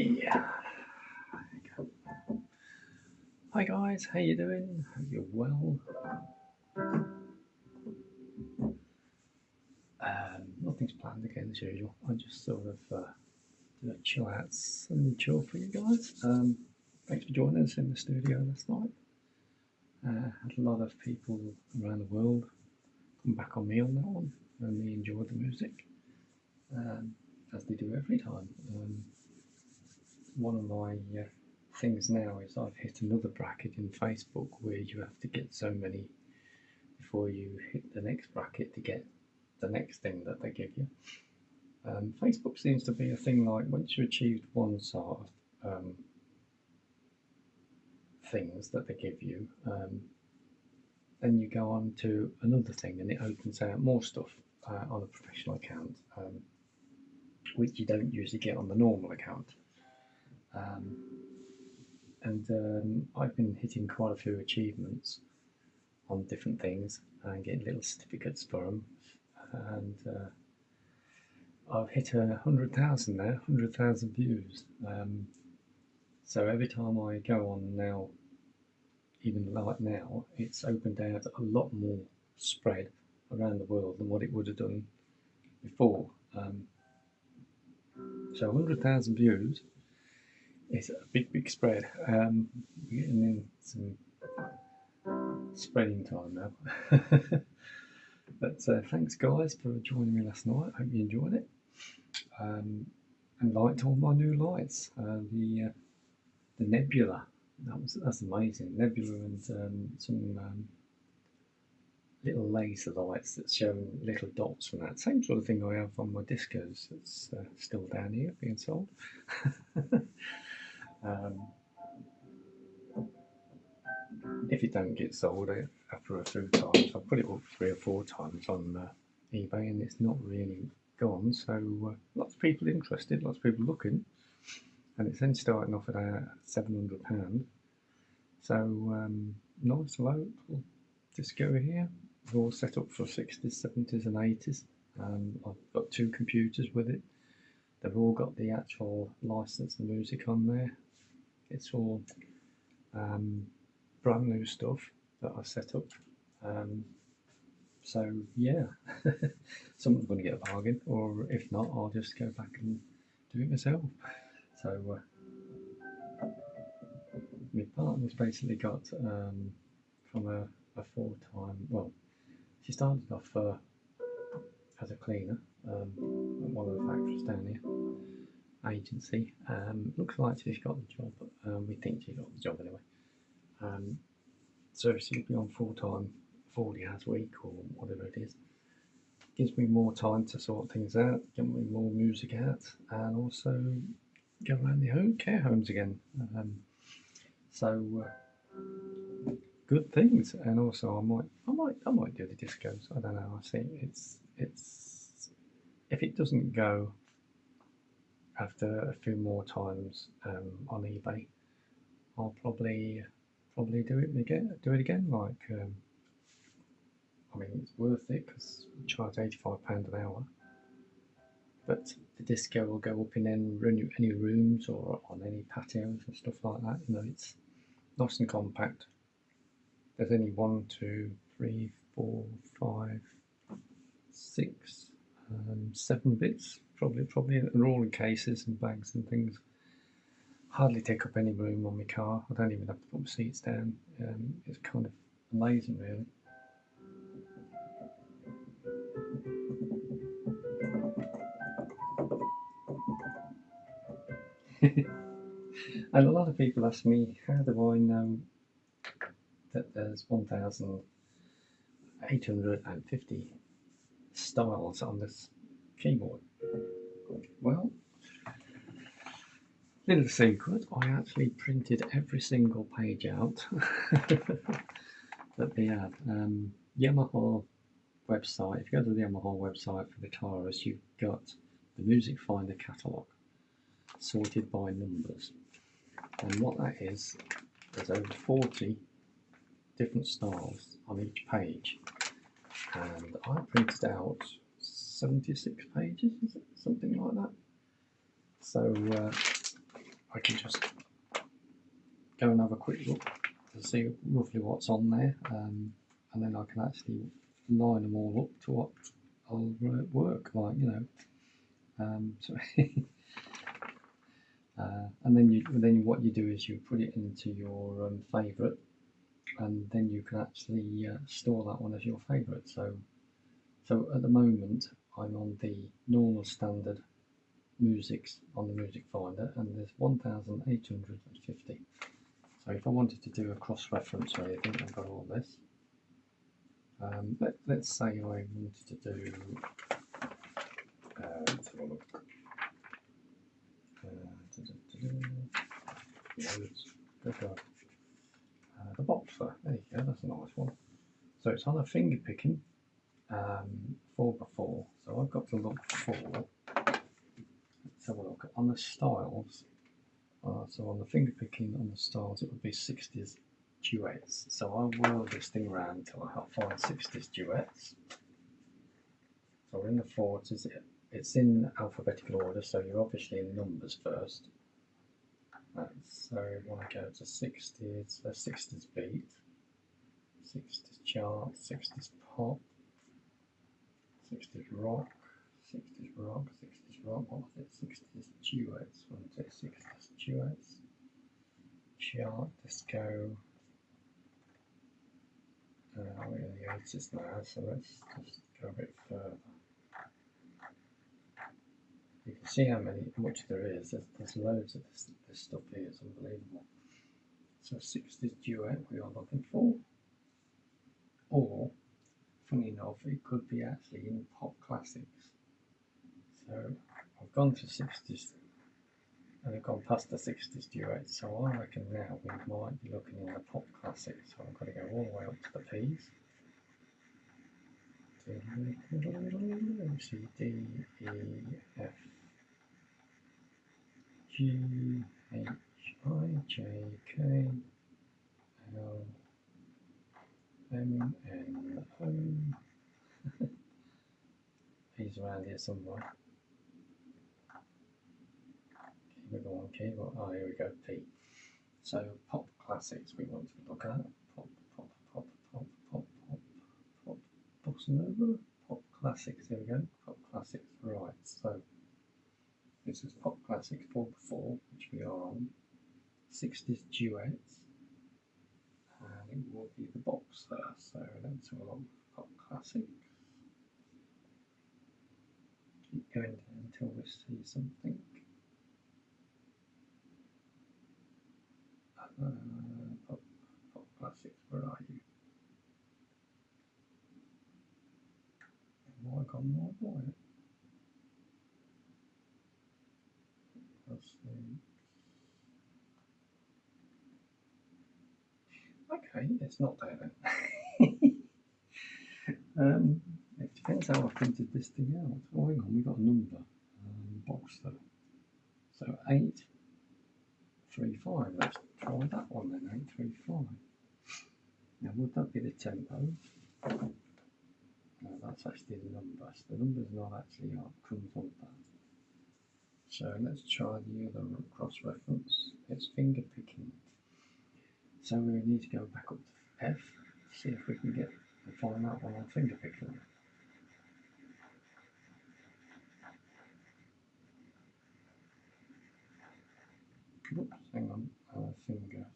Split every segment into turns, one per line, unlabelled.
Okay. Hi guys, how you doing? Hope you're well. Nothing's planned again as usual. I just sort of did a chill out Sunday chill for you guys. Thanks for joining us in the studio last night. Had a lot of people around the world come back on me on that one, and they enjoyed the music, as they do every time. One of my things now is I've hit another bracket in Facebook where you have to get so many before you hit the next bracket to get the next thing that they give you. Facebook seems to be a thing like once you achieved one sort of things that they give you, then you go on to another thing and it opens out more stuff on a professional account, which you don't usually get on the normal account. I've been hitting quite a few achievements on different things and getting little certificates for them, and I've hit 100,000 now, 100,000 views. So every time I go on now, even like now, it's opened out a lot more spread around the world than what it would have done before. So 100,000 views is a big spread. We're getting in some spreading time now. But thanks guys for joining me last night. Hope you enjoyed it. And liked all my new lights. The nebula, that's amazing. Nebula and some little laser lights that show little dots from that. Same sort of thing I have on my discos. That's still down here being sold. If it don't get sold after a few times, I've put it up 3 or 4 times on eBay and it's not really gone. So lots of people interested, lots of people looking, and it's then starting off at £700. So nice local disco here. It's all set up for 60s, 70s, and 80s. I've got 2 computers with it. They've all got the actual licensed music on there. It's all brand new stuff that I set up. So yeah, someone's going to get a bargain, or if not, I'll just go back and do it myself. So my partner's basically got from a full-time, well, she started off as a cleaner at one of the factories down here, agency. Looks like she's got the job. We think she got the job anyway. So she'll be on full-time 40 hours a week or whatever it is. Gives me more time to sort things out, get me more music out, and also go around the care homes again. So good things, and also I might do the discos. I don't know. I think it's if it doesn't go after a few more times on eBay, I'll probably do it again. Like I mean, it's worth it because we charge £85 an hour. But the disco will go up in any rooms or on any patios and stuff like that. You know, it's nice and compact. There's only 1, 2, 3, 4, 5, 6, 7 bits. Probably they're all in cases and bags and things. Hardly take up any room on my car. I don't even have to put my seats down. It's kind of amazing, really. And a lot of people ask me, how do I know that there's 1,850 styles on this keyboard? Well, little secret, I actually printed every single page out that they have. Yamaha website, if you go to the Yamaha website for guitarists, you've got the Music Finder catalogue sorted by numbers. And what that is, there's over 40 different styles on each page. And I printed out 76 pages, something like that. So I can just go and have a quick look to see roughly what's on there, and then I can actually line them all up to what I'll work like, you know. So and then what you do is you put it into your favourite, and then you can actually store that one as your favourite. So at the moment I'm on the normal standard musics on the music finder, and there's 1,850. So if I wanted to do a cross-reference or anything, I've got all this. Let's say I wanted to do, let's have a look. The boxer, there you go, that's a nice one. So it's on a finger picking 4x4. So I've got to look for, let's have a look on the styles. So on the finger picking on the styles, it would be 60s duets. So I'll whirl this thing around until I find 60s duets. So we're in the fours. It's in alphabetical order, so you're obviously in numbers first. So we want to go to 60s, 60s beat, 60s chart, 60s pop, 60s rock, 60s rock, 60s rock, what was it? 60s duets, wasn't it? 60s duets, chart, disco. We're in the 80s now, so let's just go a bit further. You can see how much there is. There's loads of this stuff here. It's unbelievable. So 60s duet we are looking for, or funny enough, it could be actually in pop classics. So I've gone to 60s, and I've gone past the 60s duet. So I reckon now we might be looking in the pop classics. So I've got to go all the way up to the P's. C, D, E, F, G, H, I, J, K, L, M, N, O. P's around here somewhere. Keyboard 1, keyboard. Oh, here we go, P. So pop classics we want to look at. Pop, pop, pop, pop, pop, pop, pop, bossa nova. Pop classics, here we go. Pop classics, right. So this is pop classics 4x4, which we are on. 60s duets, and it will be the box there. So let's have a look. Pop classics. Keep going down until we see something. Pop classics, where are you? Have I gone more way? Okay, it's not there then. It depends how I printed this thing out. Oh, hang on, we got a number. Box there. So 835. Let's try that one then. 835. Now, would that be the tempo? No, that's actually the numbers. The number's not actually comes on that. So let's try the other cross-reference. It's finger picking. So we need to go back up to F, see if we can get and find that one on finger picking. Oops, hang on, finger.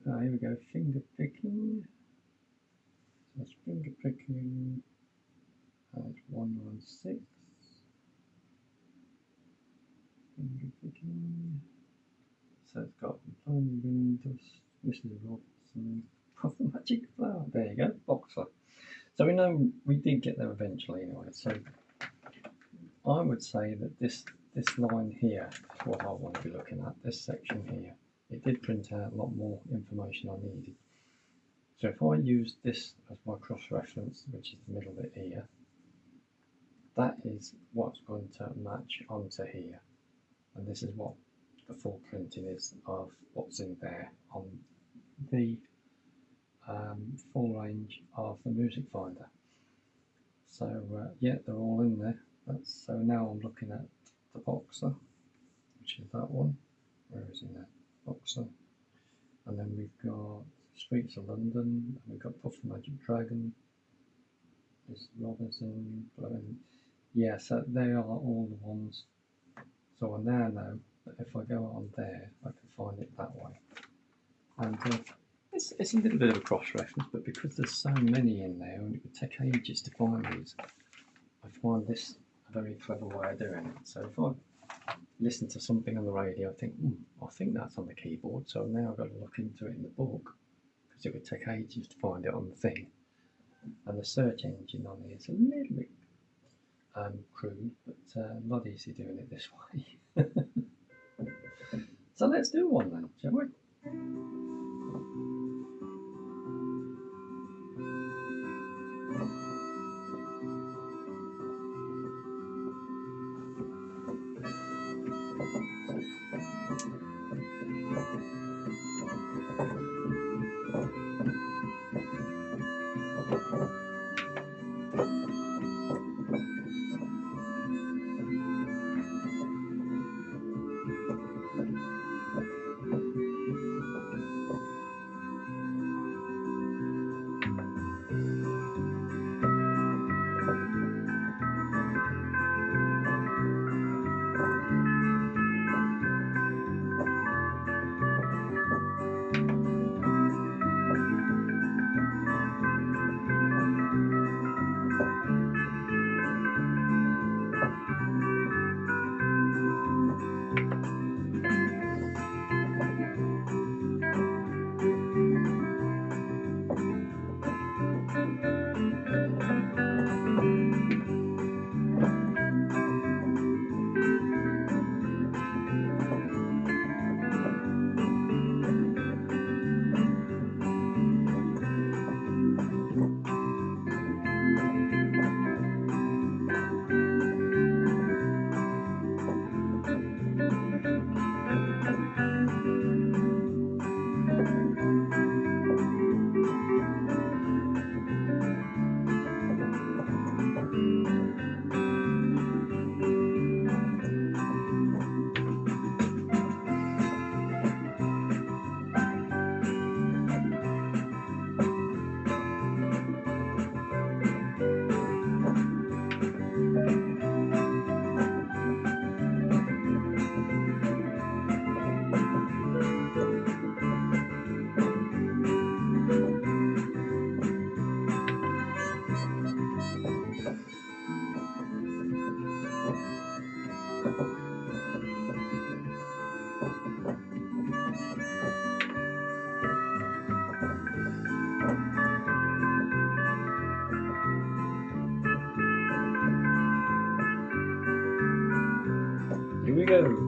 Here we go, finger picking. So it's finger picking at 116. Finger picking. So it's got Blind Windows, Mrs. Robson, Profit Magic Flower. There you go, boxer. So we know we did get there eventually anyway. So I would say that this line here is what I want to be looking at, this section here. It did print out a lot more information I needed. So if I use this as my cross-reference, which is the middle bit here, that is what's going to match onto here. And this is what the full printing is of what's in there on the full range of the music finder. So yeah, they're all in there. So now I'm looking at the boxer. which is that one. Where is it now? Boxer. And then we've got Streets of London, and we've got Puff the Magic Dragon, this Robinson, yeah, so they are all the ones. So I now know that if I go on there, I can find it that way. And it's a little bit of a cross-reference, but because there's so many in there, and it would take ages to find these, I find this a very clever way of doing it. So if I listen to something on the radio, I think, I think that's on the keyboard, so now I've got to look into it in the book, because it would take ages to find it on the thing. And the search engine on here is a little bit crude, but a lot easier doing it this way. So let's do one then, shall we? Here we go.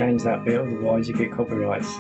change that bit, otherwise you get copyrights.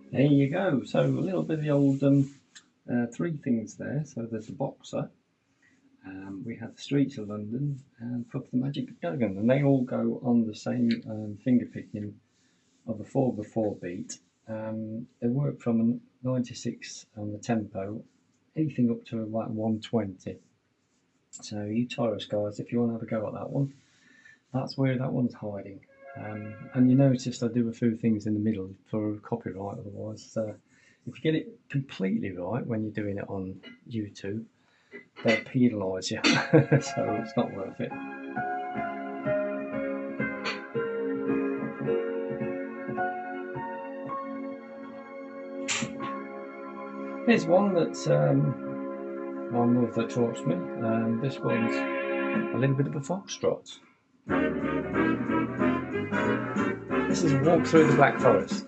There you go. So a little bit of the old three things there. So there's the Boxer, we have the Streets of London, and Puff the Magic Dragon, and they all go on the same finger picking of a 4/4 beat. They work from a 96 on the tempo, anything up to about 120. So you Tyros guys, if you want to have a go at that one, that's where that one's hiding. And you noticed I do a few things in the middle for copyright, otherwise if you get it completely right when you're doing it on YouTube, they'll penalise you, so it's not worth it. Here's one that's my mother taught me, and this one's a little bit of a foxtrot. This is Walk Through the Black Forest.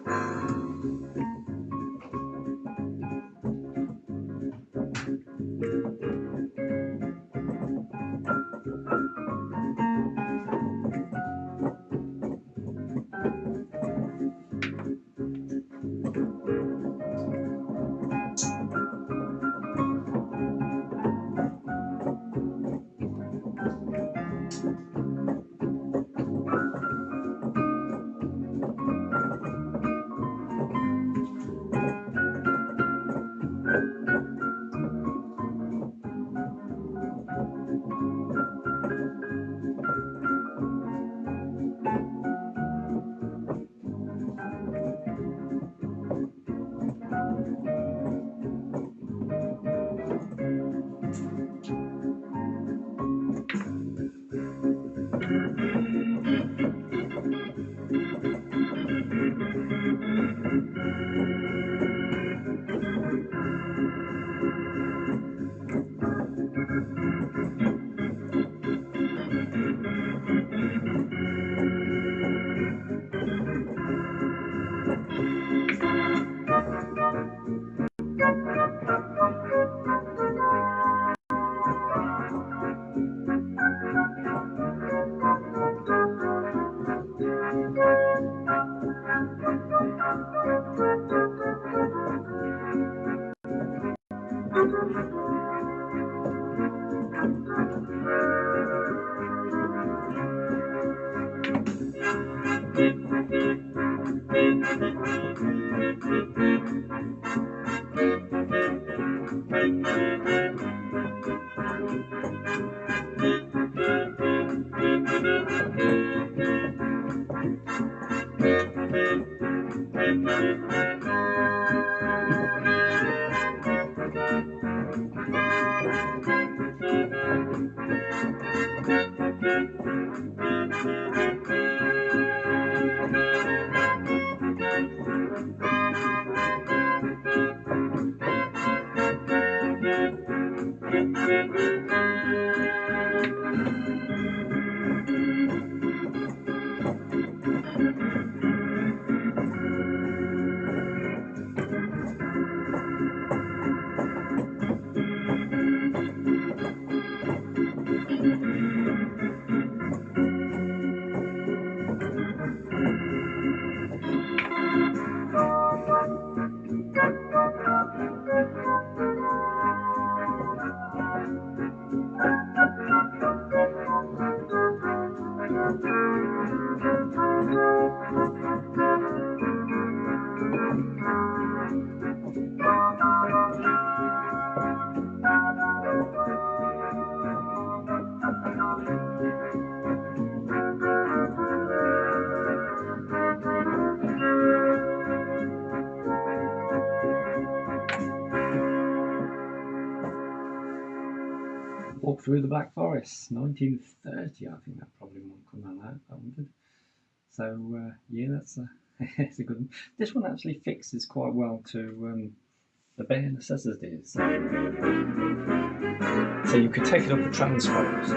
Walk Through the Black Forest, 1930. I think that probably won't come on that one did. So yeah, that's it's a good one. This one actually fixes quite well to the bare necessities. So you could take it up a transpose.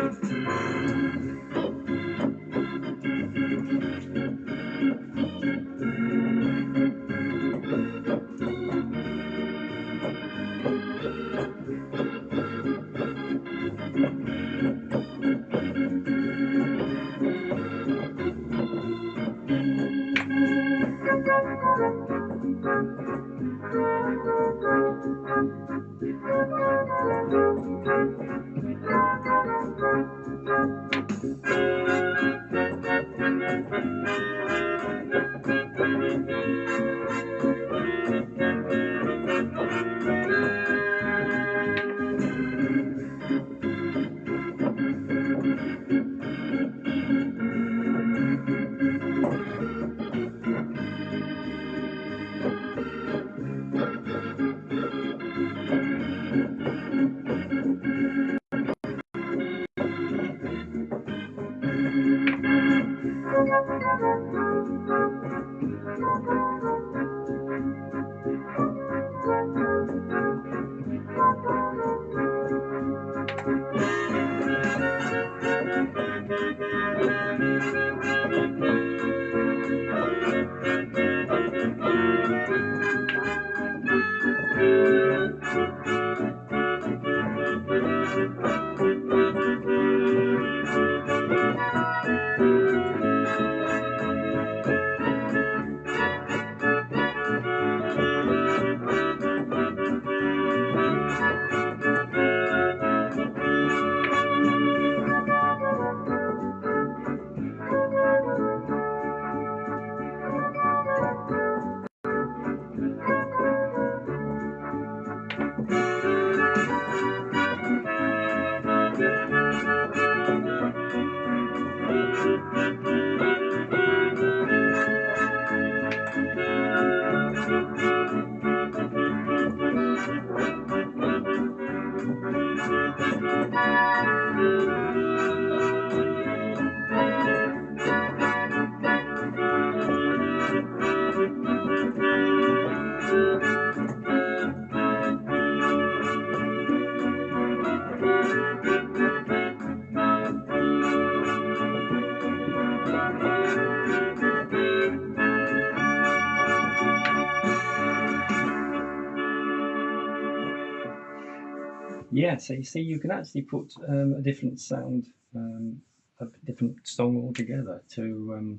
Yeah, so you see, you can actually put a different sound, a different song altogether to,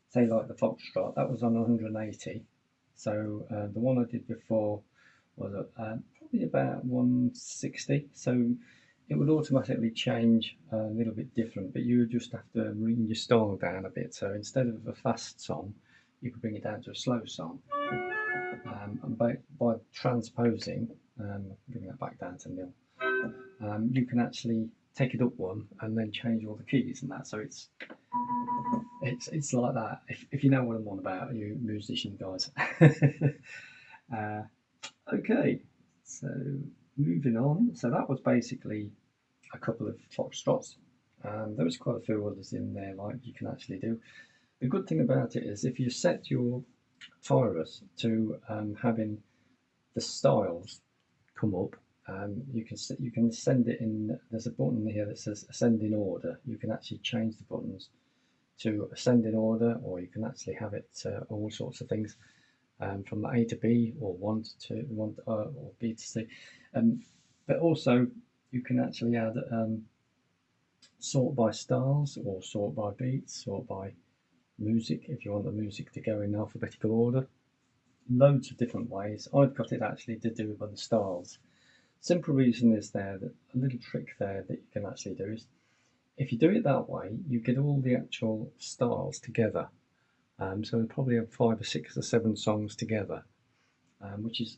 say, like the Foxtrot. That was on 180. So the one I did before was probably about 160. So it would automatically change a little bit different, but you would just have to bring your style down a bit. So instead of a fast song, you could bring it down to a slow song. And by transposing, bring that back down to nil, you can actually take it up one and then change all the keys and that. So it's like that. If you know what I'm on about, you musician guys. Okay, so moving on. So that was basically a couple of foxtrots. There was quite a few others in there, like you can actually do. The good thing about it is if you set your Tyrus to having the styles come up, you can send it in. There's a button here that says ascend in order. You can actually change the buttons to ascend in order, or you can actually have it all sorts of things from A to B, or one to or B to C. But also you can actually add sort by styles, or sort by beats, sort by music if you want the music to go in alphabetical order. Loads of different ways. I've got it actually to do by the styles. Simple reason is there that a little trick there that you can actually do is if you do it that way, you get all the actual styles together. So we probably have 5 or 6 or 7 songs together, which is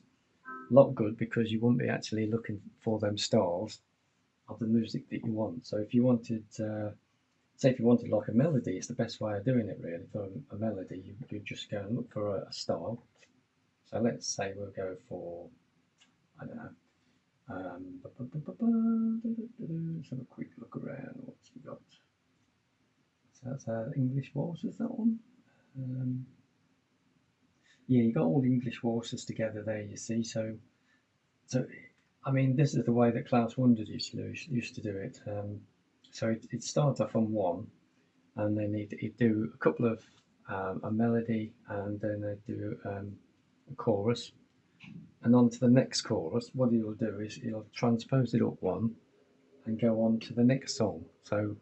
a lot good because you won't be actually looking for them styles of the music that you want. So if you wanted, say if you wanted like a melody, it's the best way of doing it really. For a melody, you just go and look for a style. So let's say we'll go for, I don't know, let's have a quick look around. What's we got? So that's English waltzes, that one. Yeah, you got all the English waltzes together there. You see, so I mean, this is the way that Klaus Wunders used to do it. So it starts off on one, and then he'd do a couple of a melody, and then they'd do a chorus, and on to the next chorus. What he'll do is he'll transpose it up one and go on to the next song. So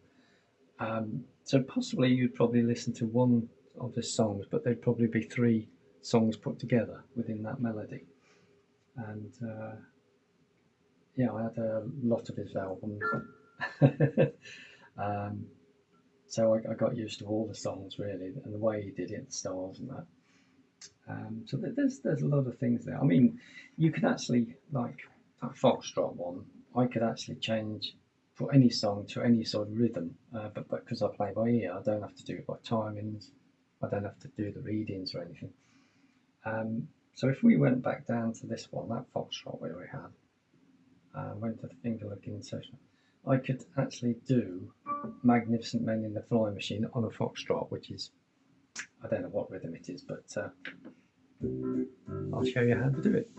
so possibly you'd probably listen to one of his songs, but there'd probably be 3 songs put together within that melody. And yeah, I had a lot of his albums. So I got used to all the songs really, and the way he did it, the styles and that. So there's a lot of things there. I mean, you can actually, like that Foxtrot one, I could actually change for any song to any sort of rhythm, but because I play by ear, I don't have to do it by timings. I don't have to do the readings or anything. So if we went back down to this one, that Foxtrot where we had, went to the finger looking session, I could actually do Magnificent Men in the Flying Machine on a foxtrot, which is, I don't know what rhythm it is, but I'll show you how to do it.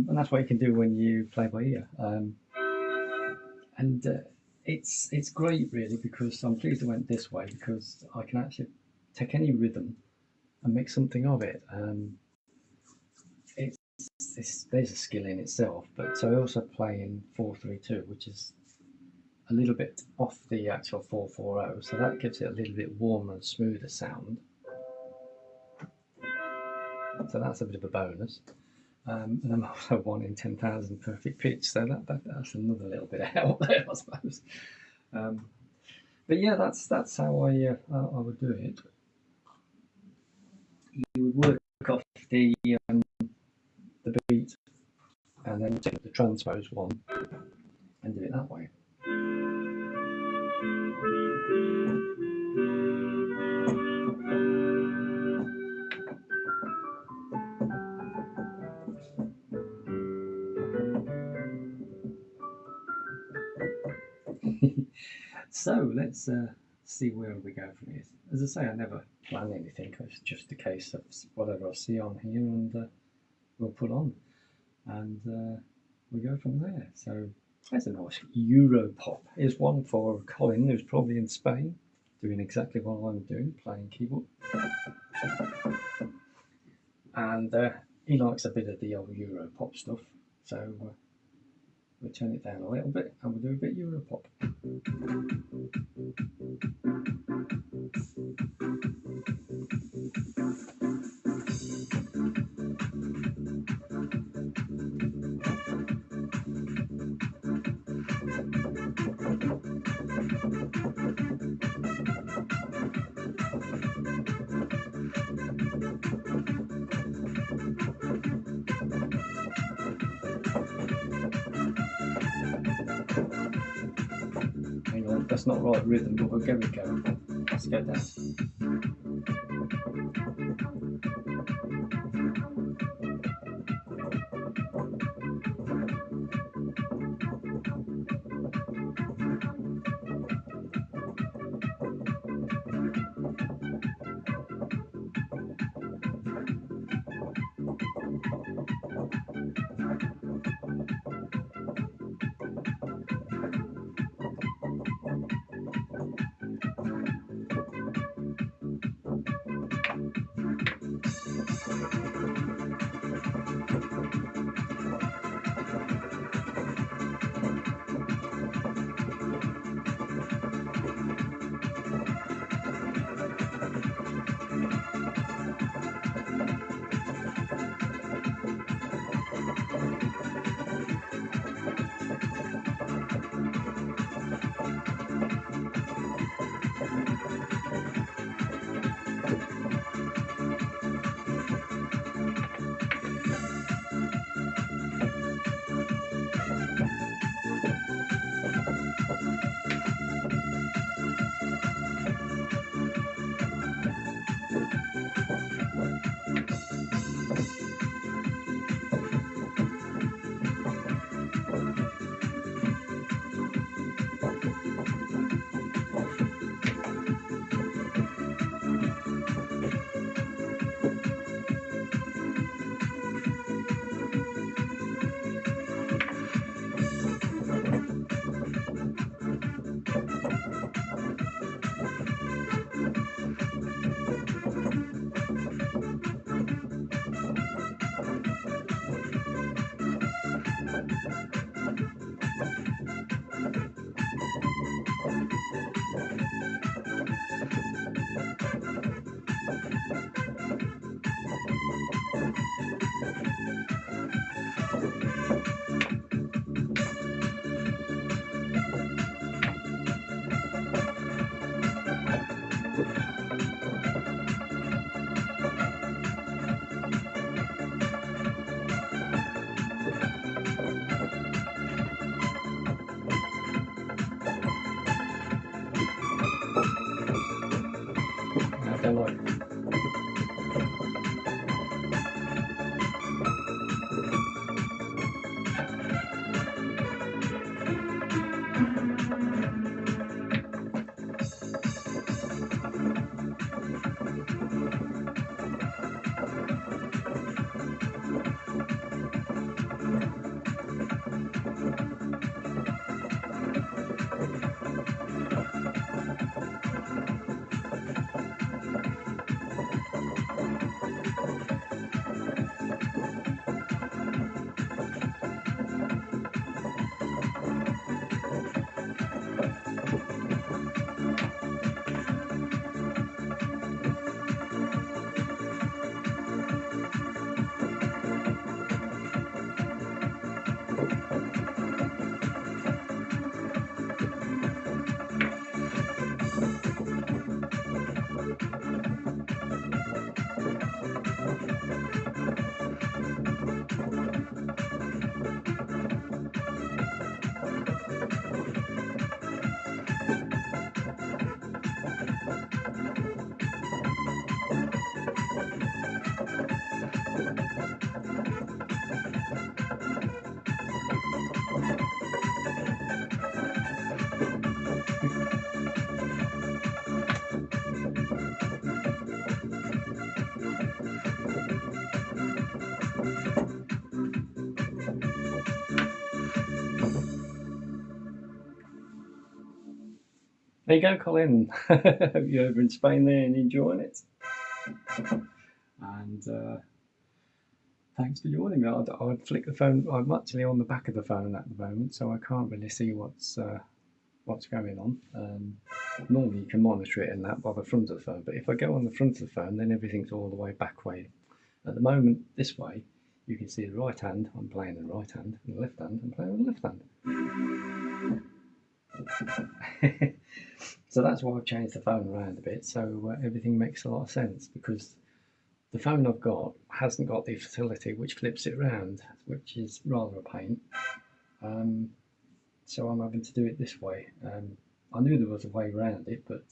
And that's what you can do when you play by ear. It's great, really, because I'm pleased it went this way, because I can actually take any rhythm and make something of it. There's a skill in itself, but I also play in 4/3/2, which is a little bit off the actual 4/4/0, so that gives it a little bit warmer and smoother sound. So that's a bit of a bonus. And I'm also 1 in 10,000 perfect pitch, so that's another little bit of help there, I suppose. But yeah, that's how I would do it. You would work off the beat, and then take the transpose one and do it that way. So let's see where we go from here. As I say, I never plan anything. It's just a case of whatever I see on here, and we'll put on, and we go from there. So there's a nice Euro pop. Here's one for Colin, who's probably in Spain, doing exactly what I'm doing, playing keyboard. And he likes a bit of the old Euro pop stuff, so we'll turn it down a little bit and we'll do a bit Euro pop. That's not right rhythm, but we'll go with go. Let's go down. There you go, Colin. Hope you're over in Spain there and enjoying it. And thanks for joining me. I'd flick the phone. I'm actually on the back of the phone at the moment, so I can't really see what's going on. Normally you can monitor it in that by the front of the phone, but if I go on the front of the phone, then everything's all the way back way. At the moment, this way, you can see the right hand, I'm playing the right hand, and the left hand, I'm playing with the left hand. So that's why I've changed the phone around a bit, so everything makes a lot of sense, because the phone I've got hasn't got the facility which flips it around, which is rather a pain. So I'm having to do it this way. I knew there was a way around it, but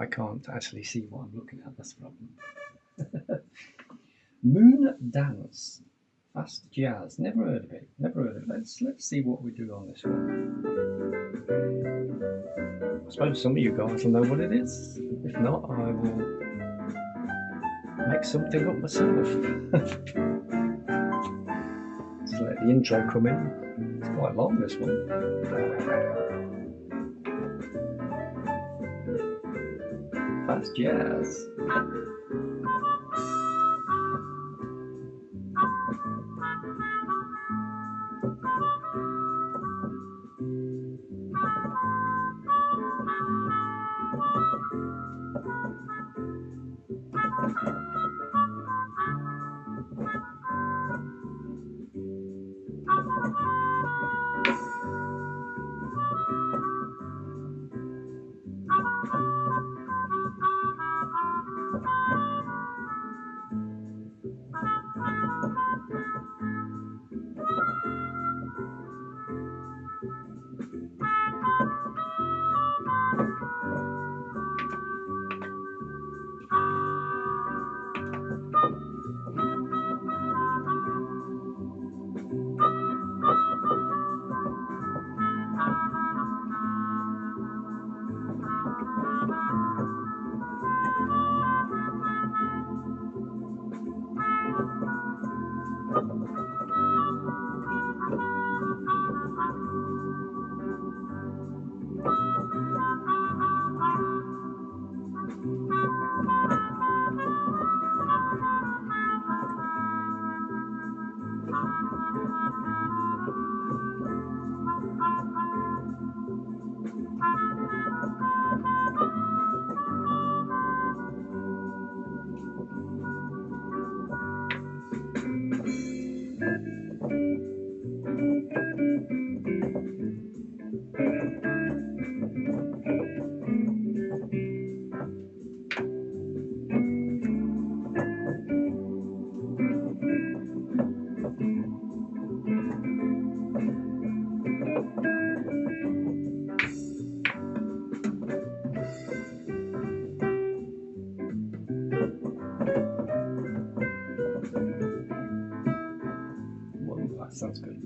I can't actually see what I'm looking at. That's the problem. Moon Dance, fast jazz. Never heard of it. Never heard of it. Let's see what we do on this one. I suppose some of you guys will know what it is. If not, I will make something up myself. Just let the intro come in. It's quite long, this one. Fast jazz. That sounds good.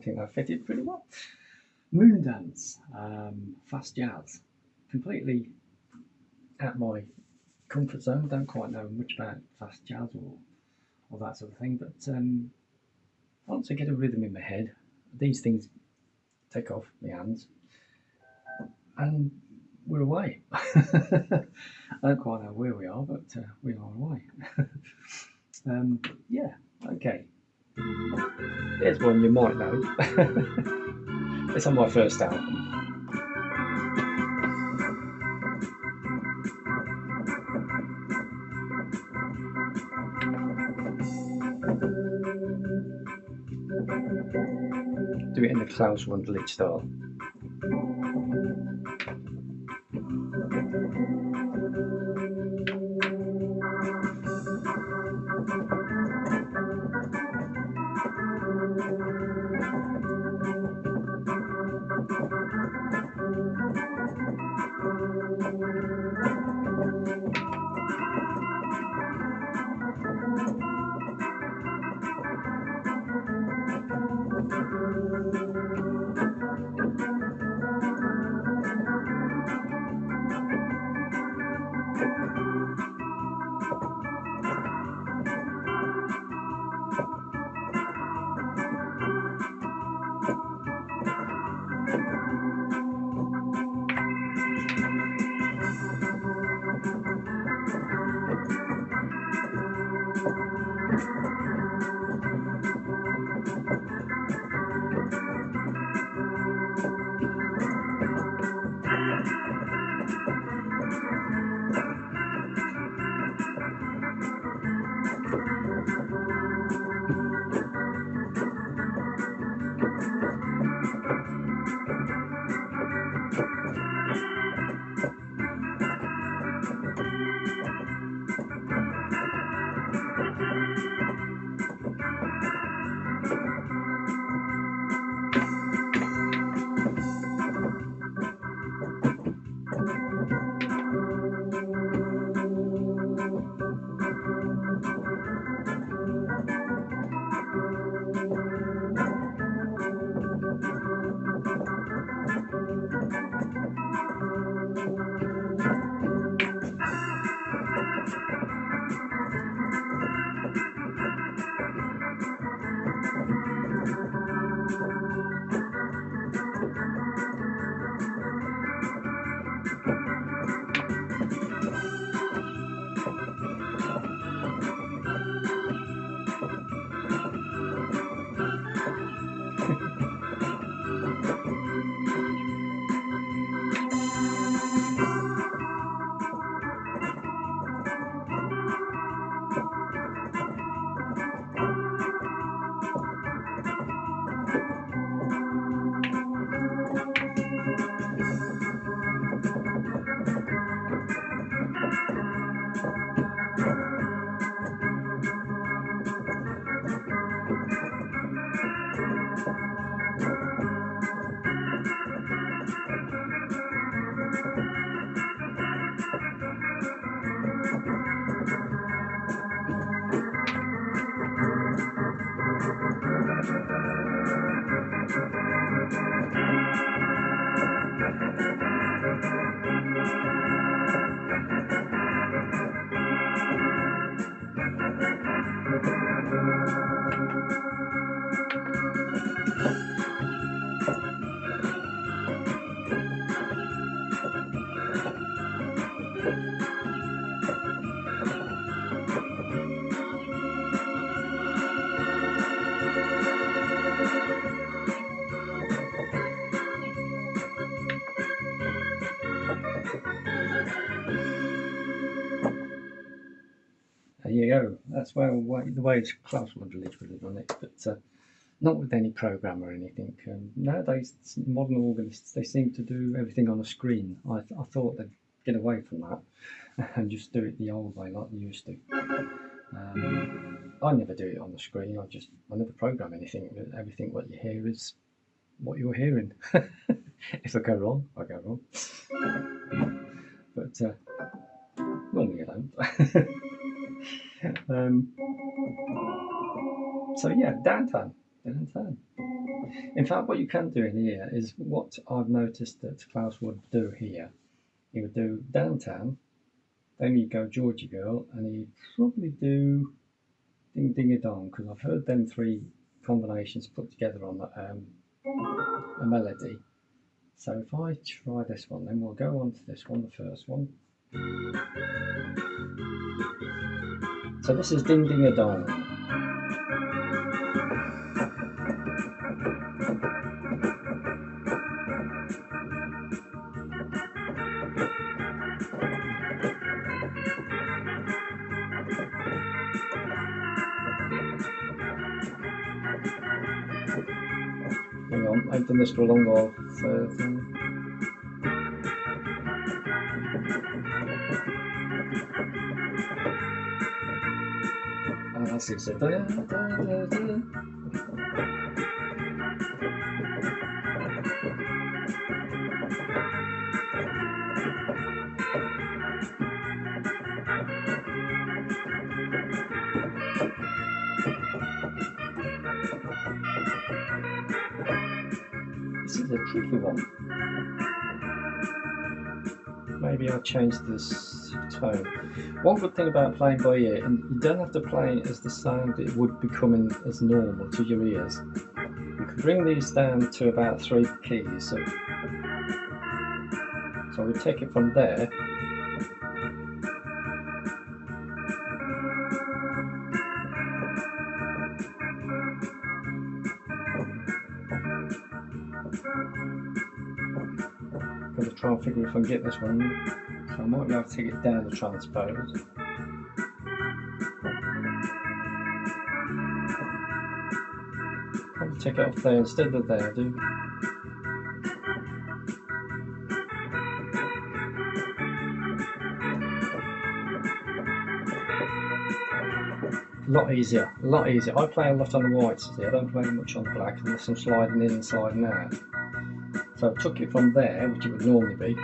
think that fitted pretty well. Moon dance, fast jazz, completely at my comfort zone. Don't quite know much about fast jazz or that sort of thing, but once I get a rhythm in my head, these things take off my hands and we're away. I don't quite know where we are, but we are away. Yeah, okay. Here's one you might know. It's on my first album. Do it in the Klaus Wunderlich style. There you go. That's the way Klaus Wunderlich would have done it, but not with any program or anything. Nowadays, modern organists, they seem to do everything on a screen. I thought they'd get away from that and just do it the old way like they used to. I never do it on the screen. I never program anything. Everything what you hear is what you're hearing. If I go wrong, I go wrong. But normally I don't. So yeah, downtown. In fact, what you can do in here is what I've noticed that Klaus would do here. He would do Downtown, then he'd go Georgie Girl, and he'd probably do Ding Ding a Dong, because I've heard them three combinations put together on a melody. So if I try this one, then we'll go on to this one, the first one. So this is Ding Ding a Dong. Hang on, I've done this for a long while. That's it. So, this is a tricky one. Maybe I'll change this tone. One good thing about playing by ear, and you don't have to play it as the sound it would be coming as normal to your ears. You can bring these down to about 3 keys. So we take it from there. I'm going to try and figure if I can get this one. So I might be able to take it down the transpose. Probably take it off there instead of there, do. A lot easier, a lot easier. I play a lot on the whites, see, I don't play much on the black unless I'm sliding in and sliding out. So I took it from there, which it would normally be.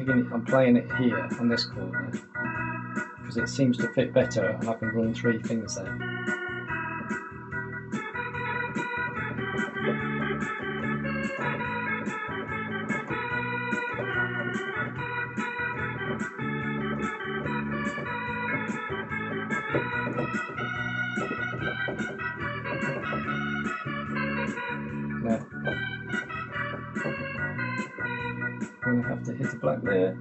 I'm playing it here on this corner because it seems to fit better, and I can run 3 fingers there. Now, I'm going to have to hit the black there.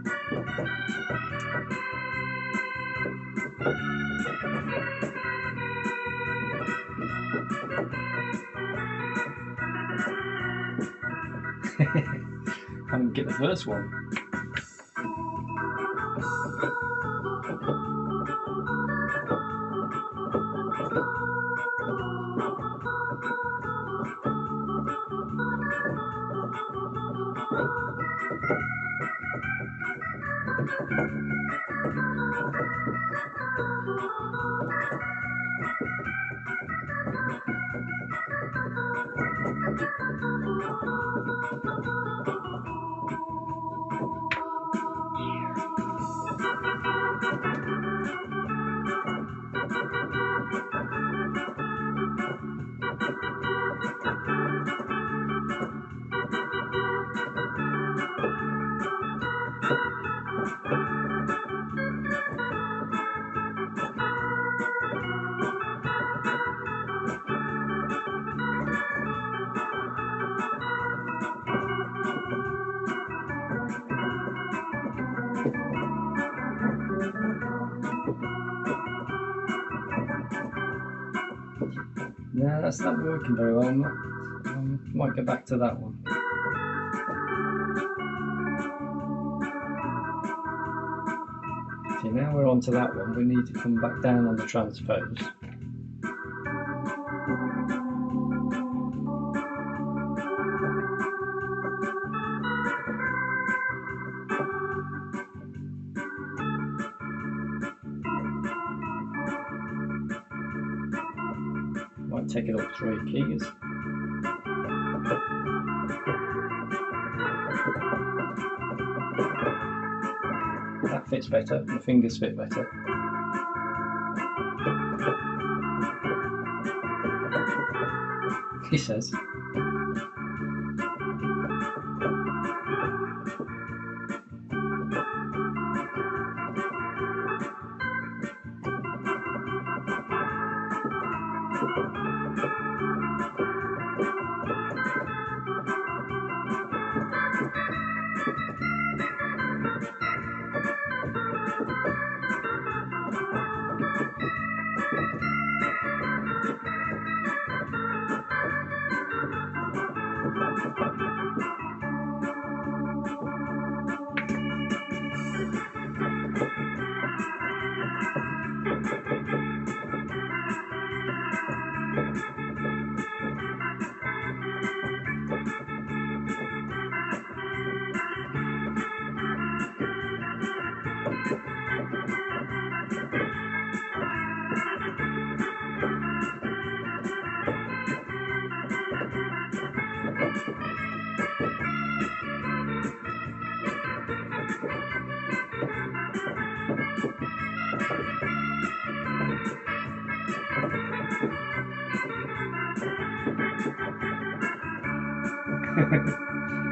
Can't get the first one. No, that's not working very well. Might get back to that one. See, now we're on to that one. We need to come back down on the transpose. Might take it up 3 keys. That fits better, the fingers fit better. he says.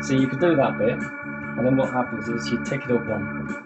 So you could do that bit, and then what happens is you take it up one.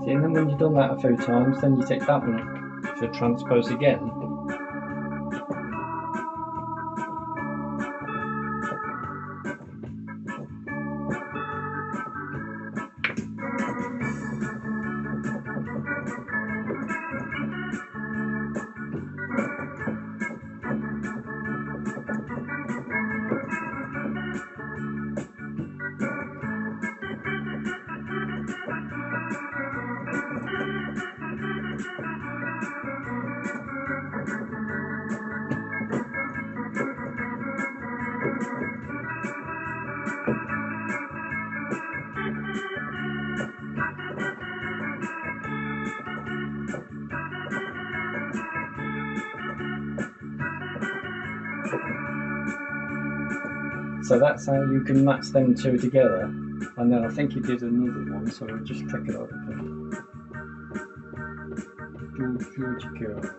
See, and then when you've done that a few times, then you take that one up to transpose again. So that's how you can match them two together. And then I think you did another one, so I'll just check it out again. George.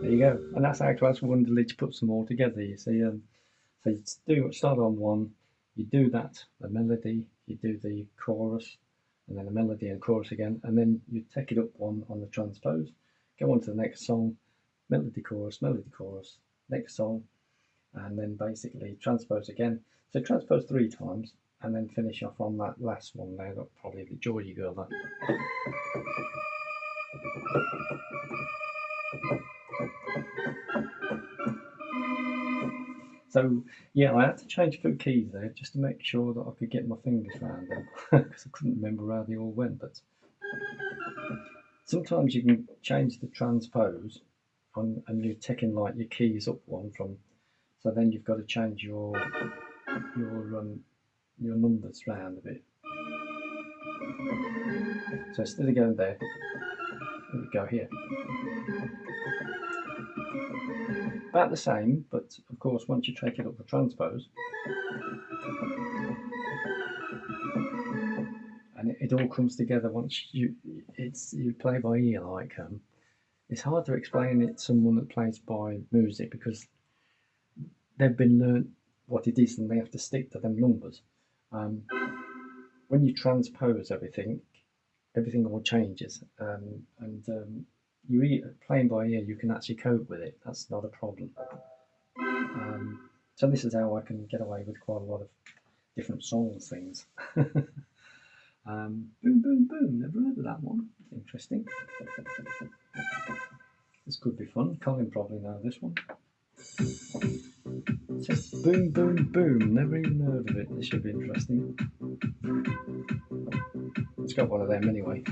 There you go, and that's actually one to put some more together. You see, so you start on one, you do that, the melody, you do the chorus, and then the melody and chorus again, and then you take it up one on the transpose, go on to the next song, melody, chorus, next song, and then basically transpose again. So transpose 3 times, and then finish off on that last one there. That's probably the Geordie girl. That. So yeah, I had to change a few keys there just to make sure that I could get my fingers around them because I couldn't remember how they all went. But sometimes you can change the transpose on, and you're taking like your keys up one from. So then you've got to change your numbers round a bit. So instead of going there, we go here. About the same, but of course once you take it up the transpose, and it all comes together once you play by ear. Like it's hard to explain it to someone that plays by music because they've been learnt what it is and they have to stick to them numbers. When you transpose everything all changes, and you playing by ear, you can actually cope with it. That's not a problem. So this is how I can get away with quite a lot of different songs things. Boom, boom, boom. Never heard of that one. Interesting. This could be fun. Colin probably knows this one. It says boom, boom, boom. Never even heard of it. This should be interesting. It's got one of them anyway.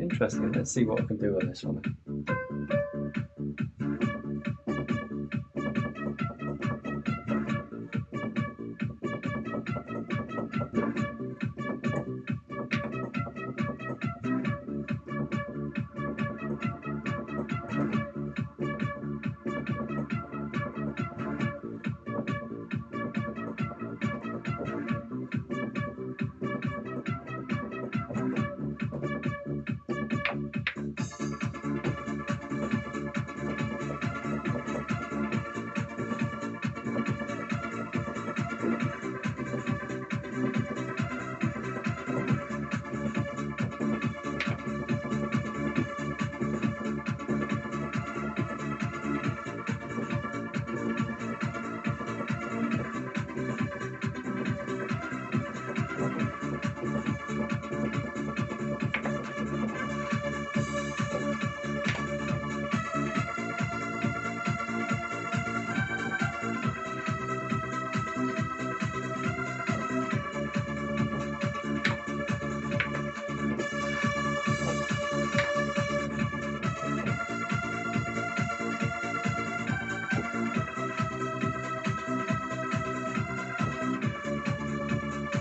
Interesting. Let's see what I can do on this one.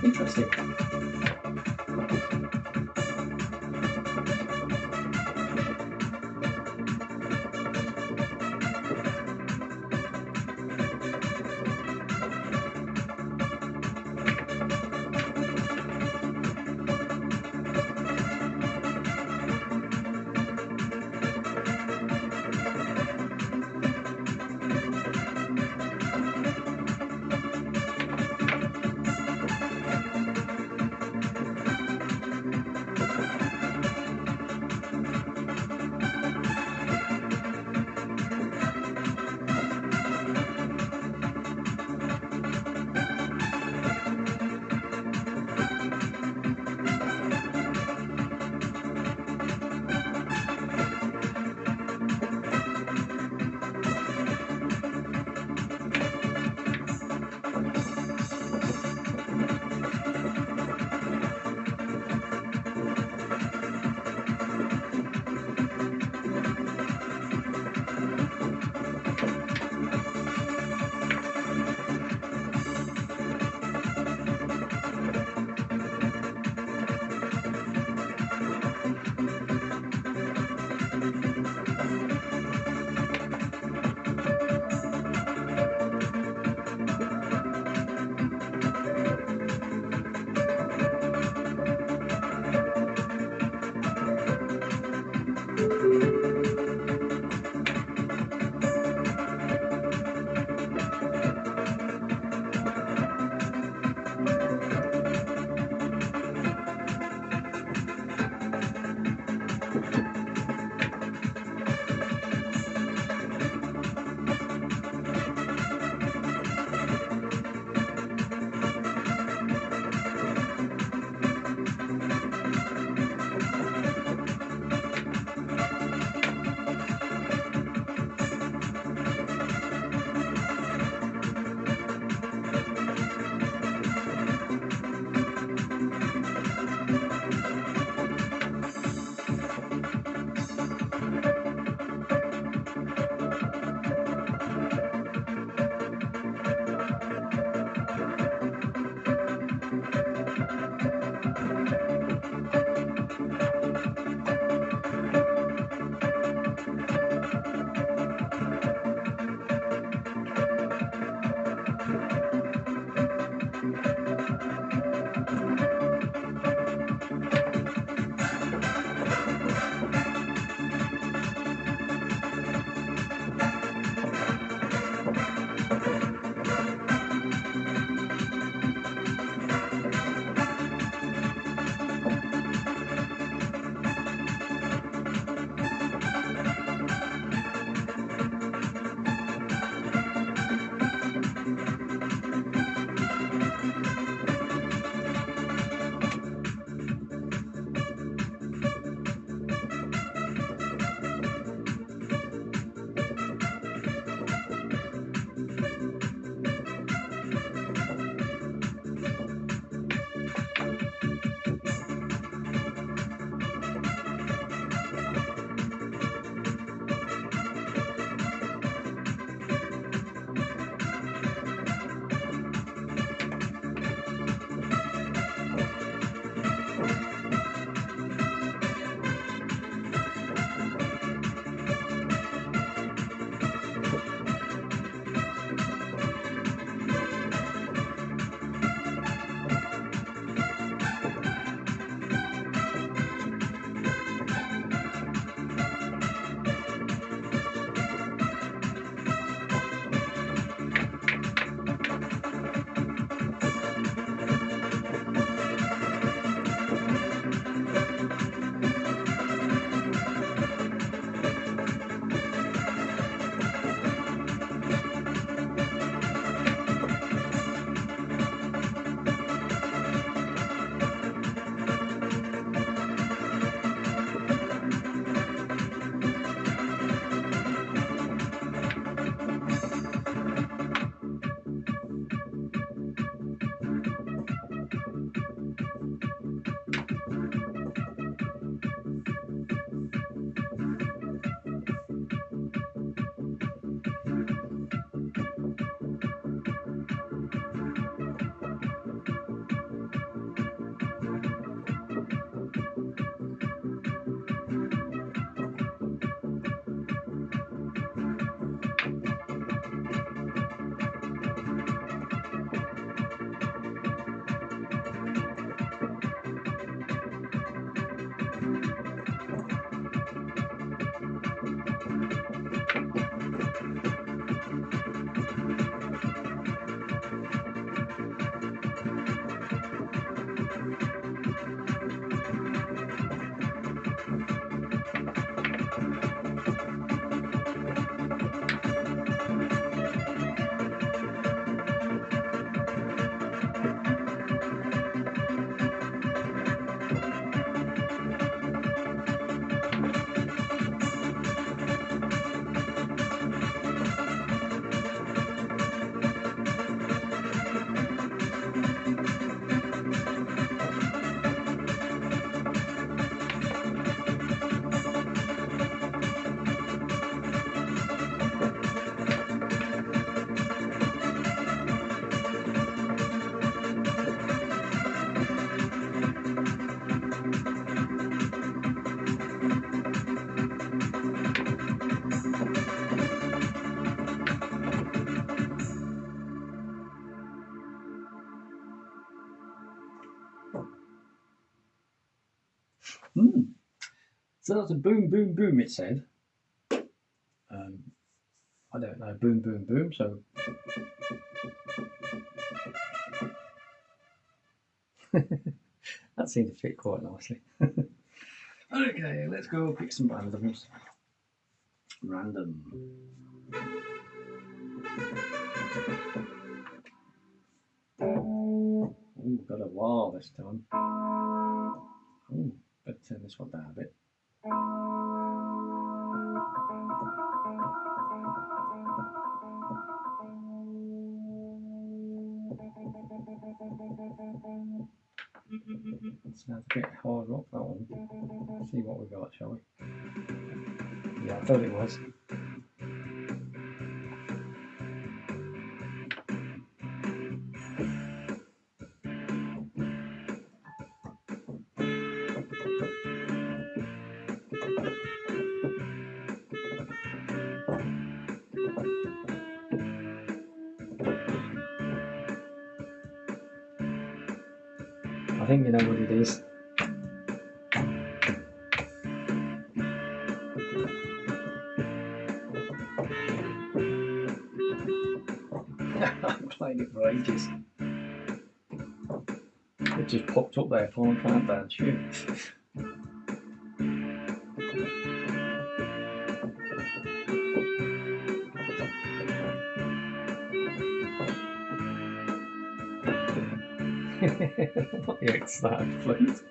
Interesting. So that's a boom, boom, boom, it said. I don't know, boom, boom, boom, so that seemed to fit quite nicely. Okay, let's go pick some randoms. Random. Ooh, got a wah this time. Ooh, better turn this one down a bit. Sounds a bit hard rock, that one. Let's see what we got, shall we? Yeah, I thought it was. I think you know what it is. I've played it for ages. It just popped up there, Final Countdown, shoot. Not the extant, please.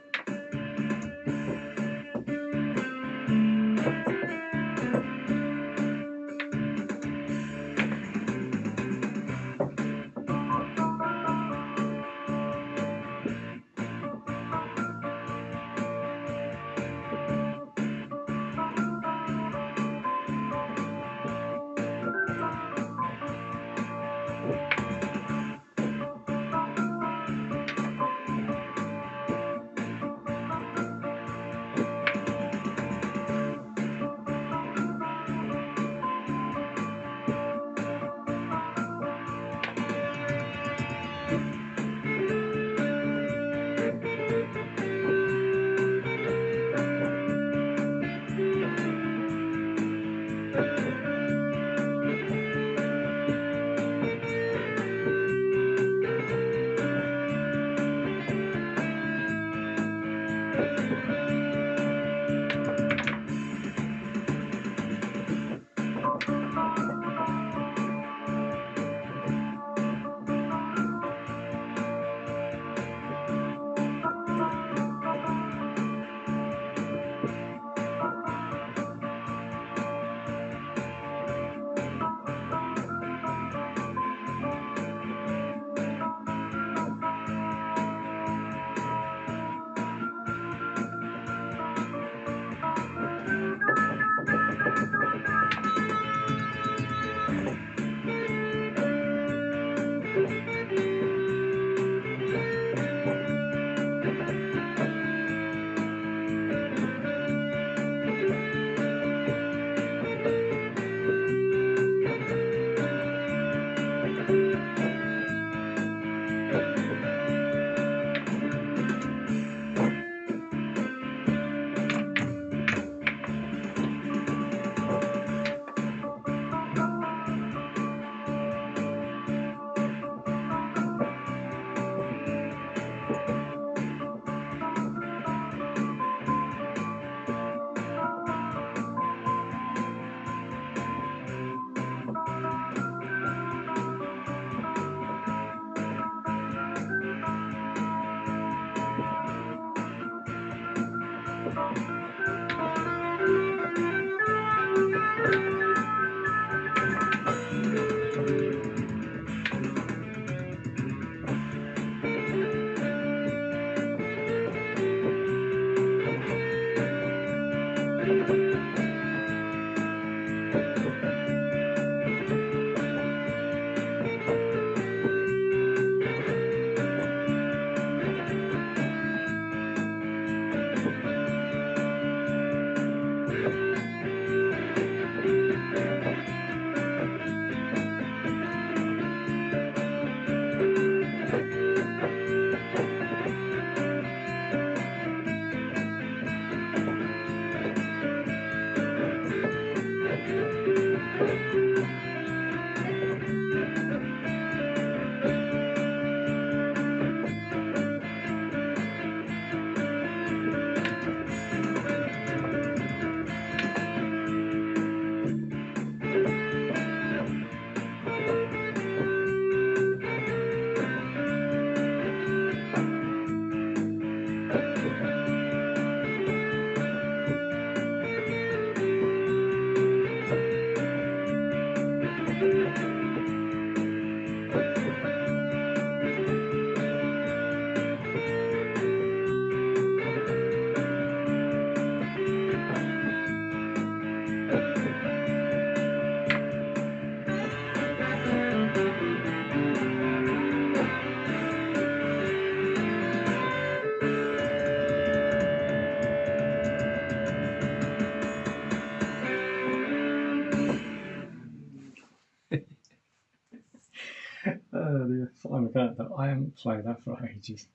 earlier. Simon found that I haven't played that for ages.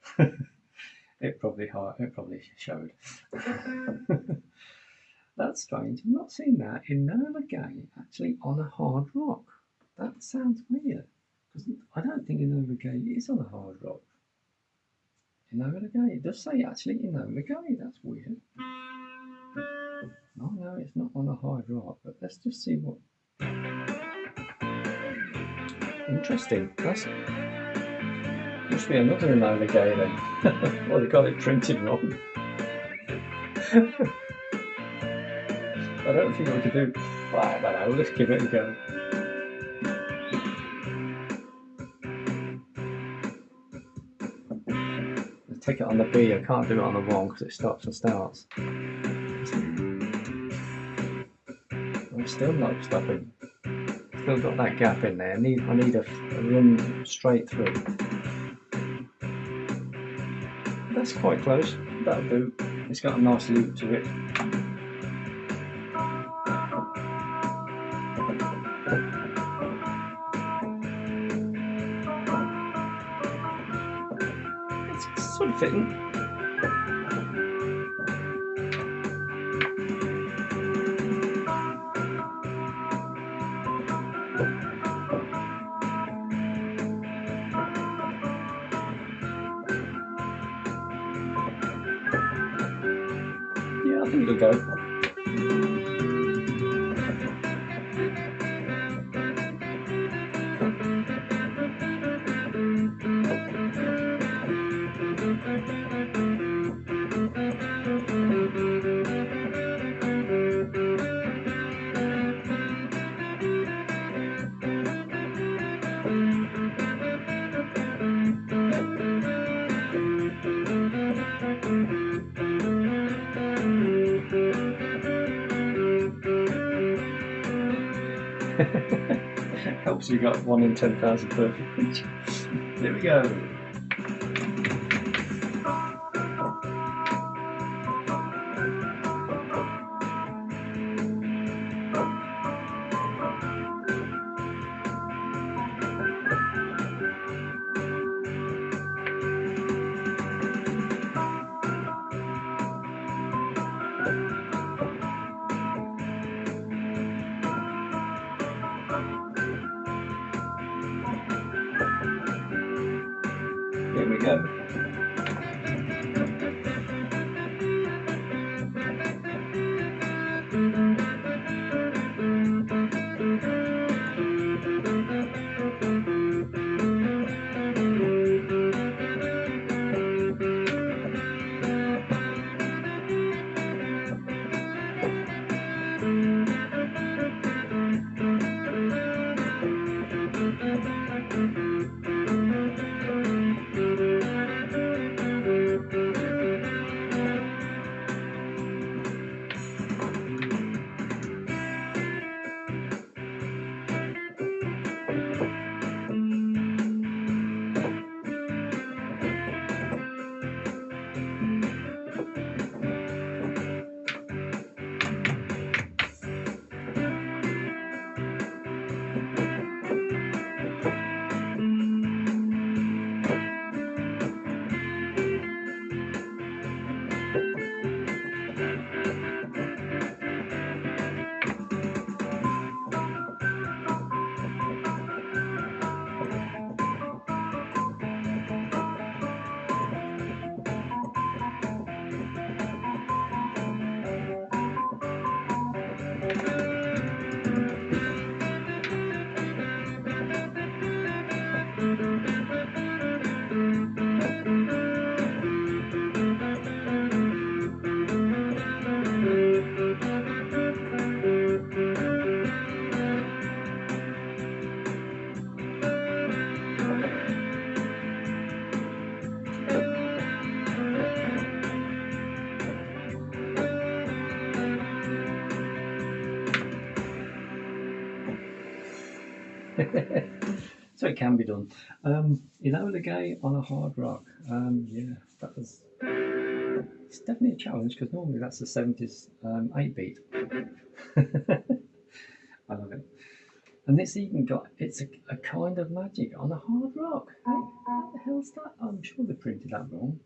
It probably showed. That's strange. I've not seen that in Enola Gay actually on a hard rock. That sounds weird because I don't think Enola Gay is on a hard rock. Enola Gay. It does say actually Enola Gay. That's weird. Oh no, it's not on a hard rock. But let's just see what. Interesting. That's must be another Enola Gay then. Well, they got it printed wrong. I don't think we could do. Well, I don't know. Let's give it a go. Let's take it on the B. I can't do it on the 1 because it stops and starts. I'm still not stopping. Still got that gap in there. I need a run straight through. That's quite close. That'll do. It's got a nice loop to it. It's sort of fitting. I think it'll go. Helps you got 1 in 10,000 perfect pitch. There we go. Here we go. So it can be done. Enola Gay on a hard rock. Yeah, that was. It's definitely a challenge because normally that's the 70s 8-beat. I love it. And it's even got, it's a kind of magic on a hard rock. Hey, what the hell's that? I'm sure they printed that wrong.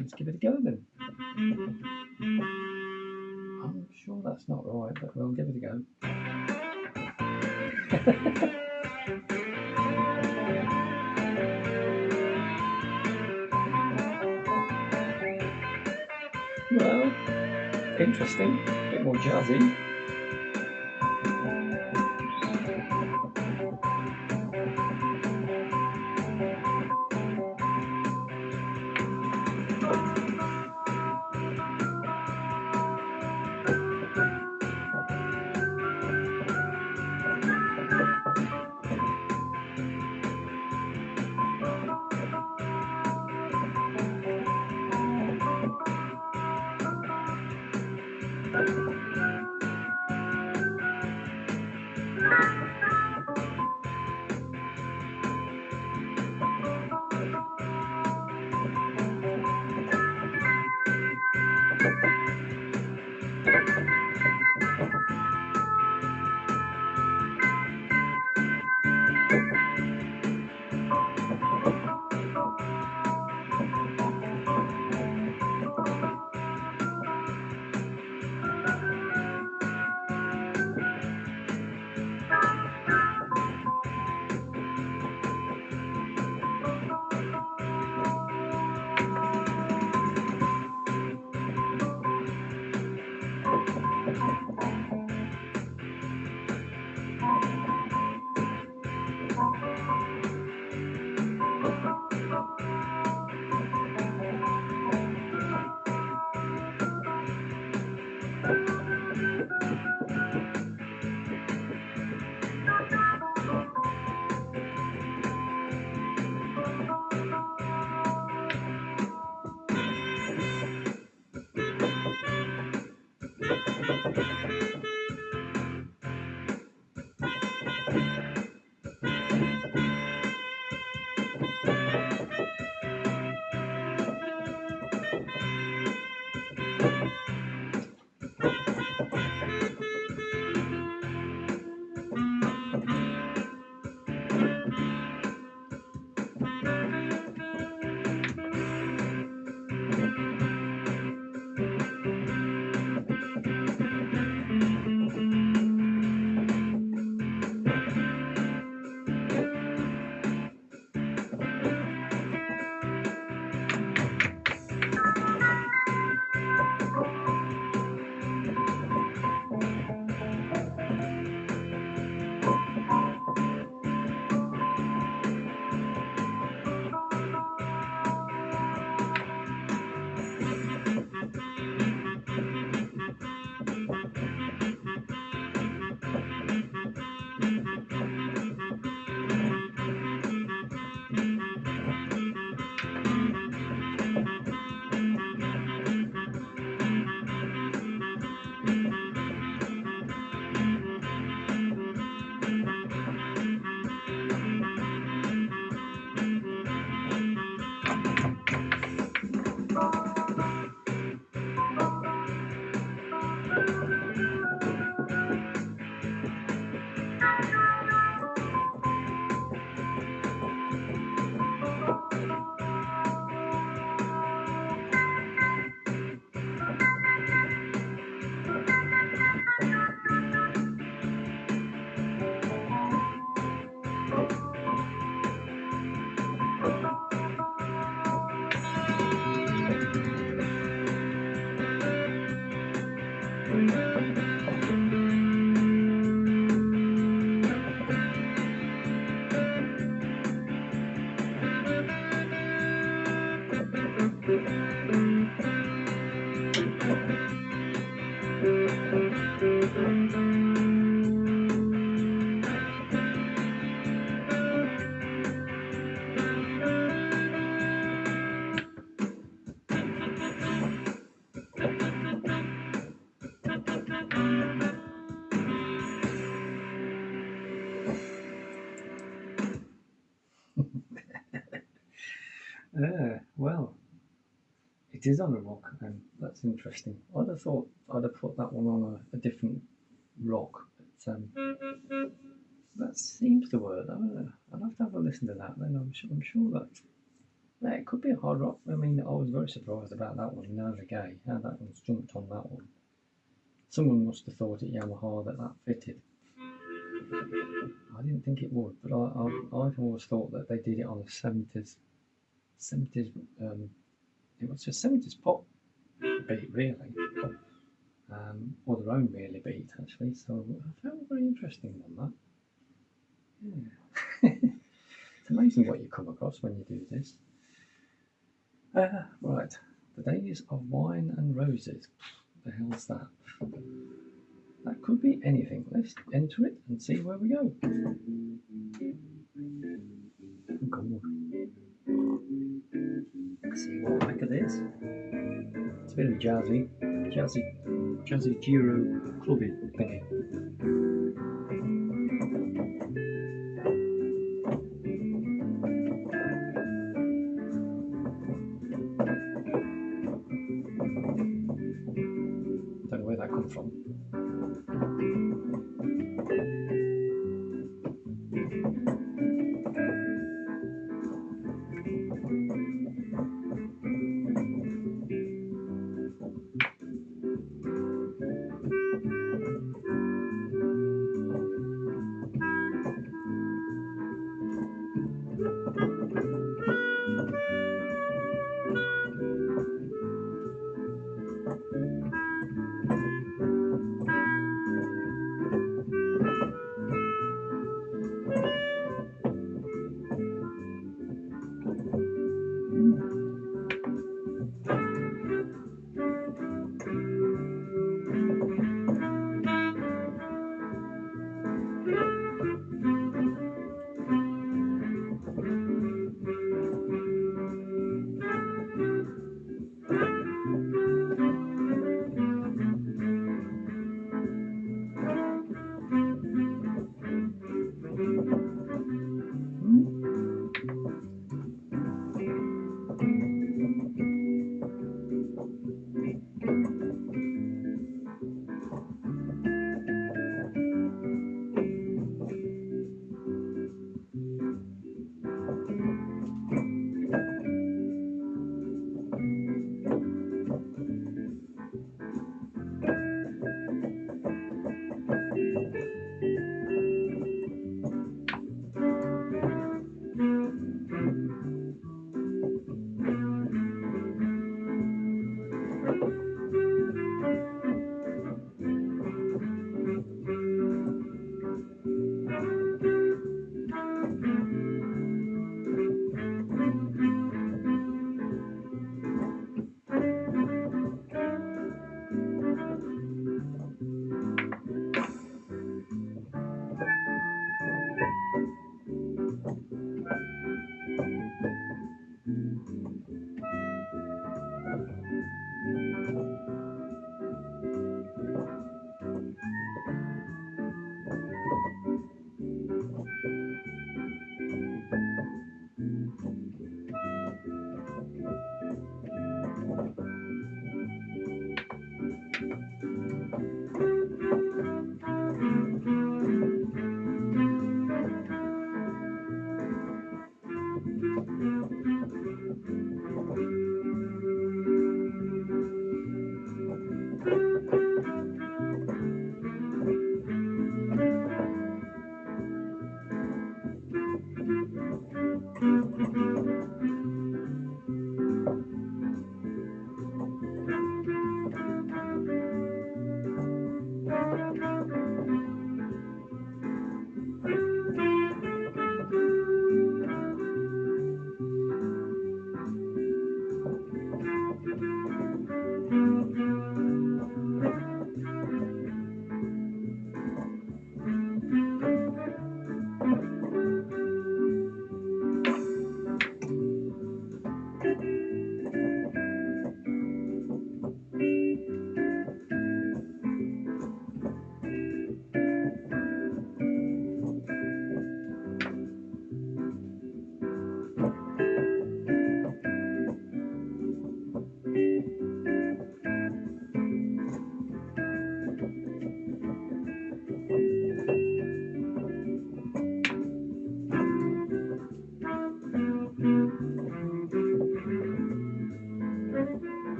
Let's give it a go then. I'm sure that's not right, but we'll give it a go. Well, interesting, a bit more jazzy. Well, It is on a rock, and that's interesting. I'd have thought I'd have put that one on a different rock. But, that seems to work. I don't know. I'll have to have a listen to that. Then I'm sure that yeah, it could be a hard rock. I mean, I was very surprised about that one. Nerve Gay, how that one's jumped on that one. Someone must have thought at Yamaha that fitted. I didn't think it would, but I've always thought that they did it on a 70s. It was a 70s pop beat, really, or their own really beat actually. So I found it very interesting on that. Yeah. It's amazing what you come across when you do this. Right, the days of wine and roses. What the hell's that? That could be anything. Let's enter it and see where we go. Cool. See what the heck it is. It's very jazzy Giro clubby thingy. Don't know where that comes from.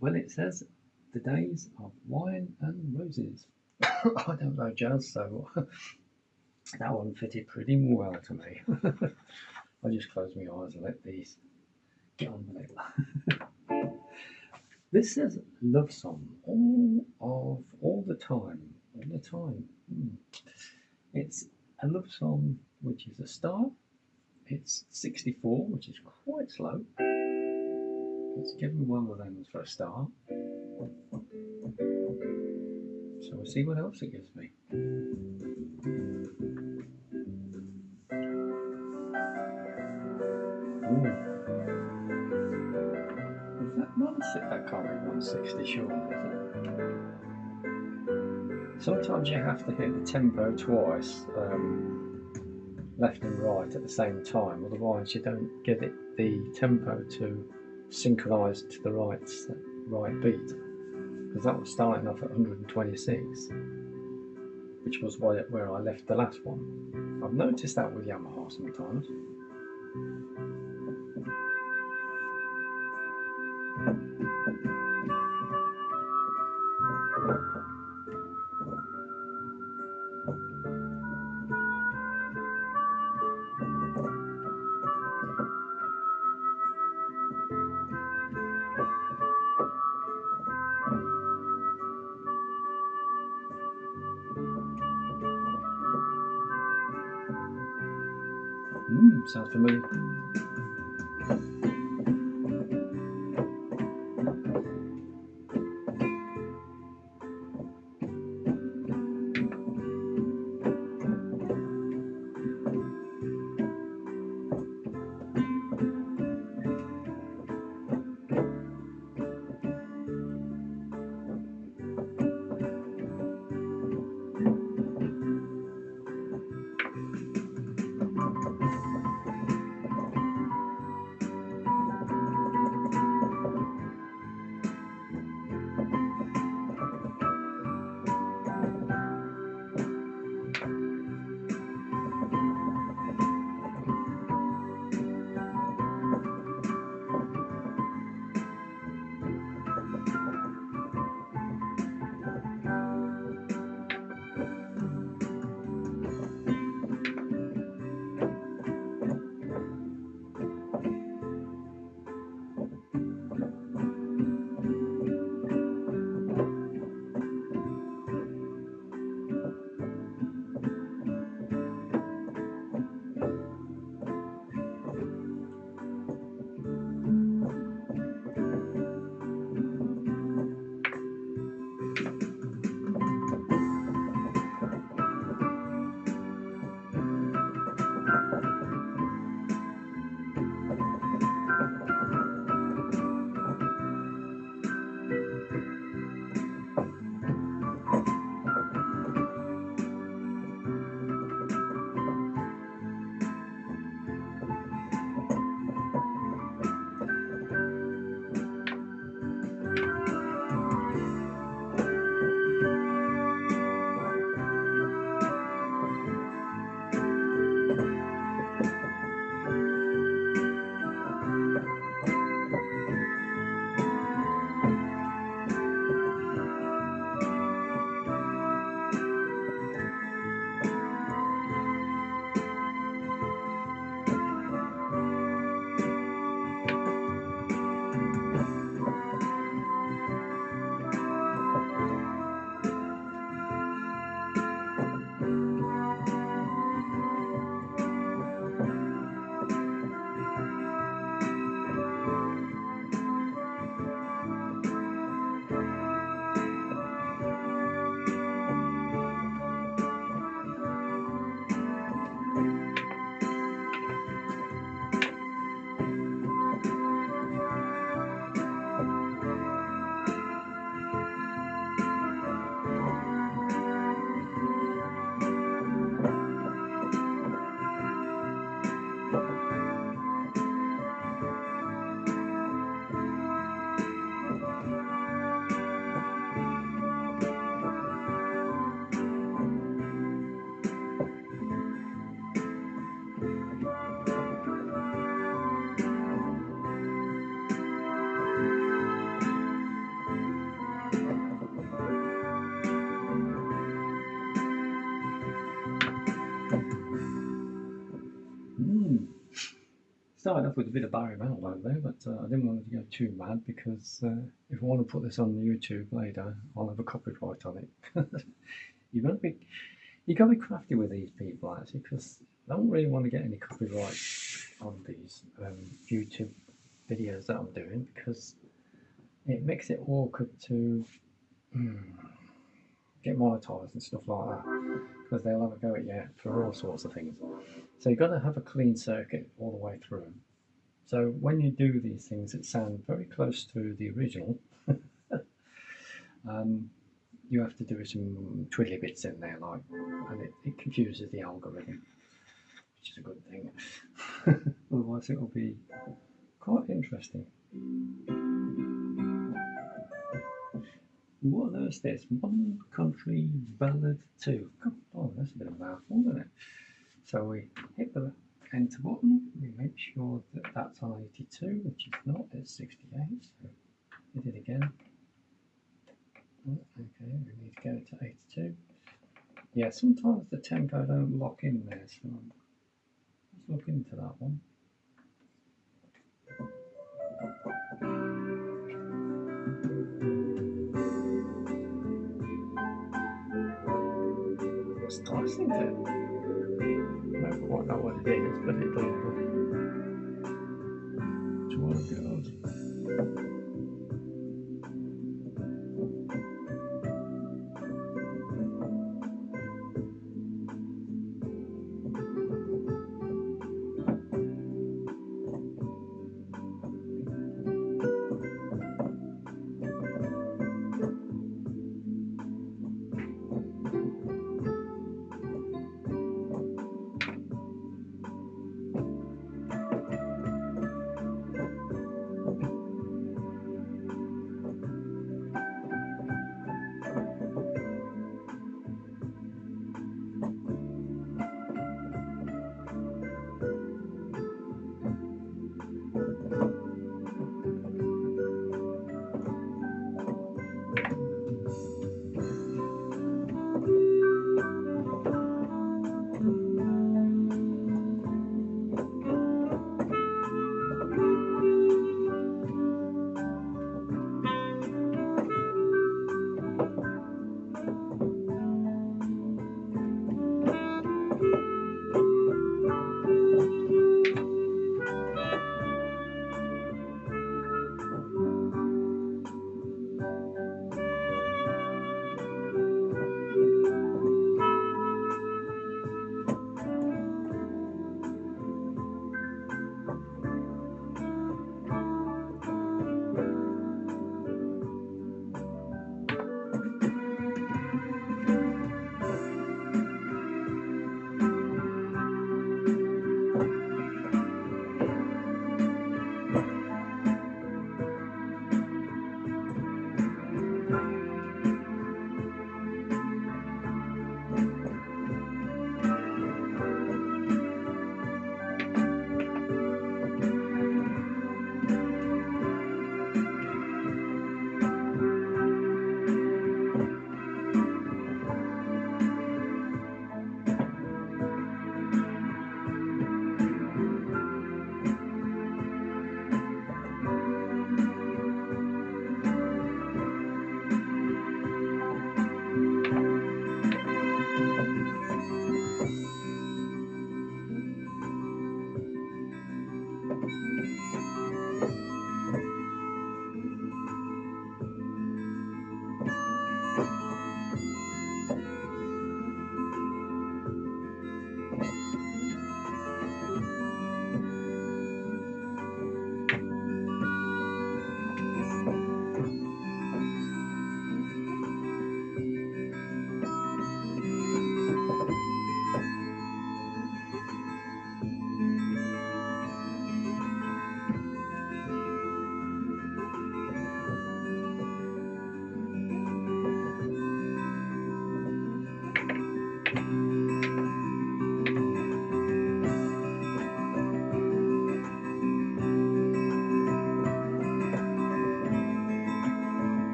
Well, it says the days of wine and roses. I don't know jazz, so that one fitted pretty well to me. I just close my eyes and let these get on with it. This says love song, all the time. It's a love song which is a star. It's 64, which is quite slow. It's given one of them for a star. So we'll see what else it gives me. Ooh. Is that 160? That can't be 160, surely, is it? Sometimes you have to hit the tempo twice, left and right at the same time, otherwise you don't get it the tempo to synchronise to the right beat. Because that was starting off at 126, which was where I left the last one. I've noticed that with Yamaha sometimes. Sounds familiar. started off with a bit of Barry Manilow over there, but I didn't want to go too mad because if I want to put this on YouTube later, I'll have a copyright on it. you got to be crafty with these people actually, because I don't really want to get any copyright on these YouTube videos that I'm doing, because it makes it awkward to get monetized and stuff like that, because they'll have a go at you for all sorts of things. So you've got to have a clean circuit all the way through. So when you do these things that sound very close to the original, you have to do some twiddly bits in there, like, and it confuses the algorithm, which is a good thing. Otherwise, it will be quite interesting. What is this? One Country Ballad 2. Oh, that's a bit of a mouthful, isn't it? So we hit the enter button, we make sure that that's on 82, which is not, it's 68, so hit it again. Oh, okay, we need to go to 82. Yeah, sometimes the tempo don't lock in there, so let's look into that one. It's nice, isn't it? I don't quite know what it is, but it does. Which one goes?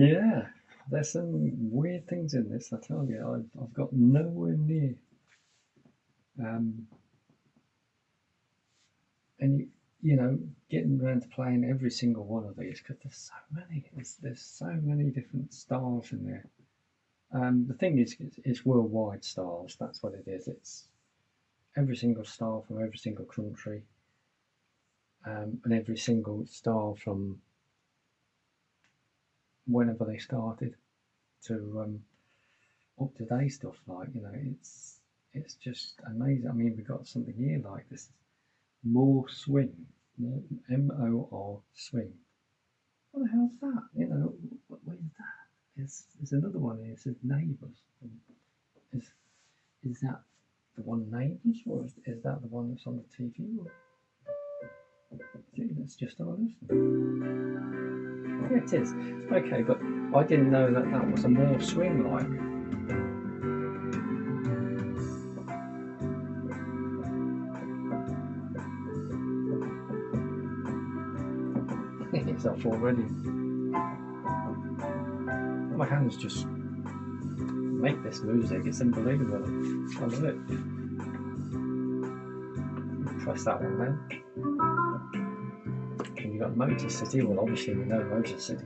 Yeah, there's some weird things in this, I tell you. I've got nowhere near. And you know, getting around to playing every single one of these because there's so many. There's so many different styles in there. The thing is, it's worldwide styles. That's what it is. It's every single style from every single country, and every single style from whenever they started to up to date stuff. Like it's just amazing. I mean, we've got something here like this more swing, MOR swing. What the hell's that? You know, what is that? There's another one here. It says neighbours. Is that the one neighbours, or is that the one that's on the TV? Or let's just have a listen. Yeah, it is. Okay, but I didn't know that that was a more swing like. It's off already. My hands just make this music. It's unbelievable. I love it. Press that one then. And you've got Motor City. Well, obviously we know Motor City.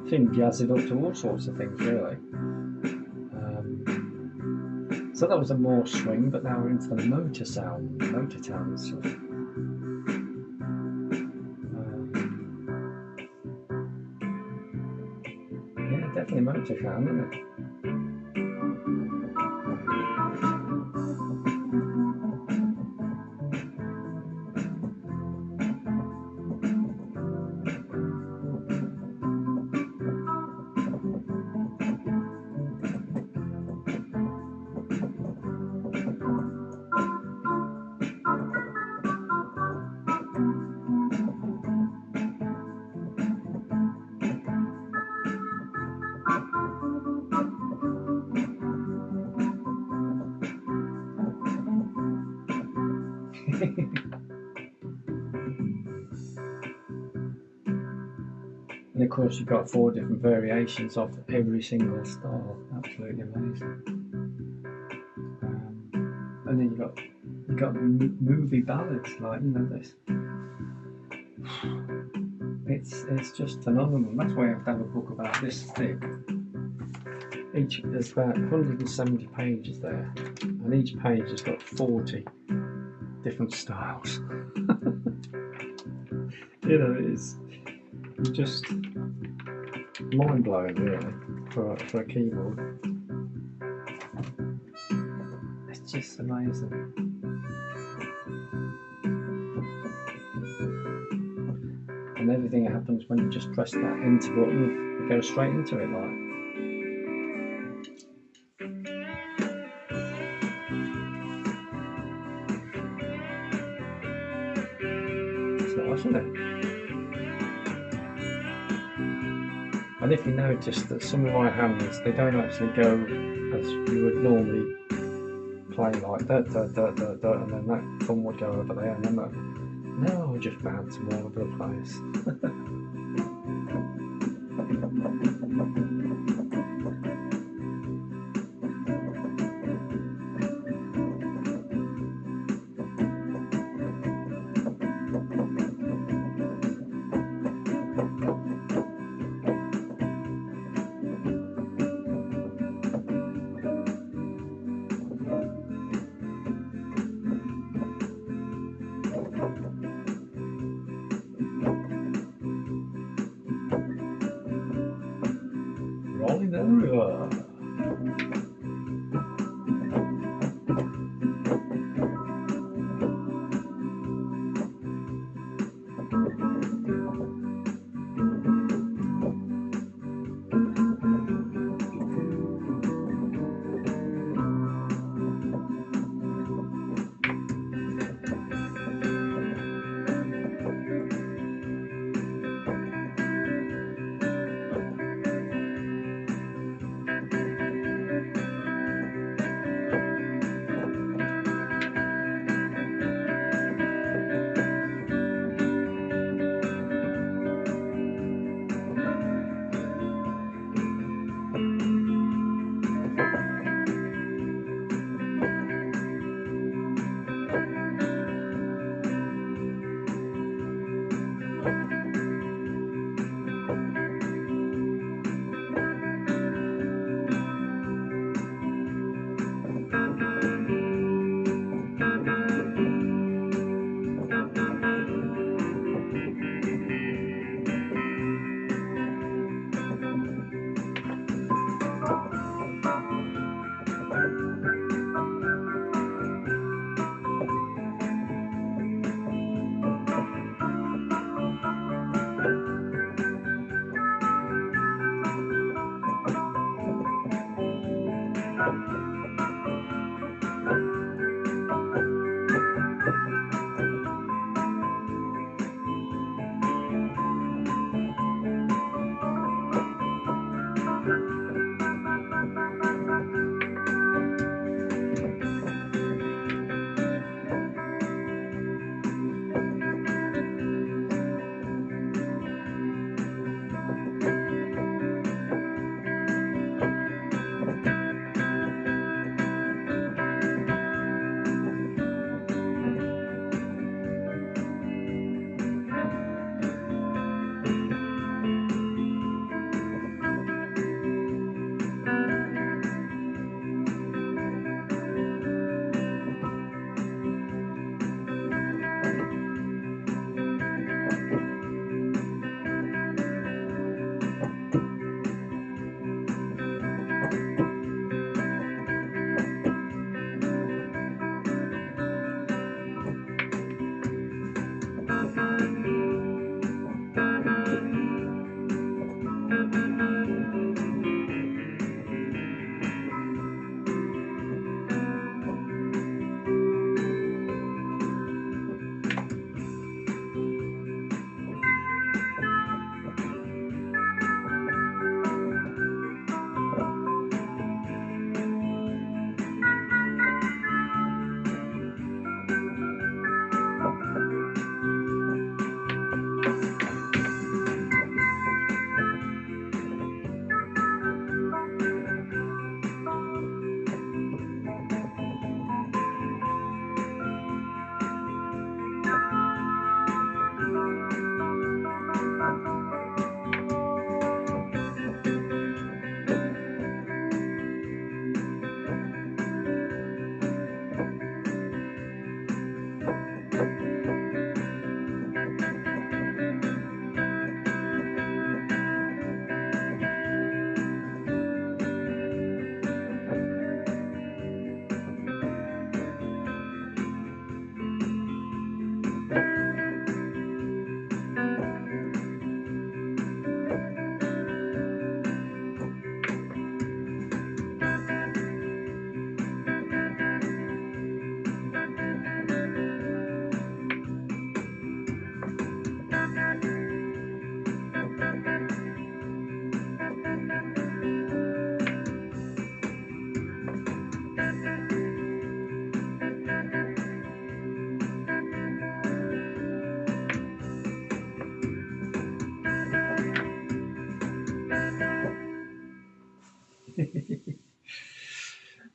Can jazz it up to all sorts of things, really. So that was a more swing, but now we're into the motor sound, motor town stuff. Yeah, definitely motor town, isn't it? And of course, you've got 4 different variations of every single style. Absolutely amazing. And then you've got movie ballads, like, you know, this. It's just phenomenal. That's why I have to have a book about this thick. There's about 170 pages there, and each page has got 40 different styles. You know, it's just mind blowing, really, for a keyboard. It's just amazing. And everything happens when you just press that enter button, it goes straight into it, like. It's nice, isn't it? And if you notice that some of my hands, they don't actually go as you would normally play, like da da da da da, and then that thumb would go over there, and then that, no, I'll just bounce them all over the place. Rolling down the river.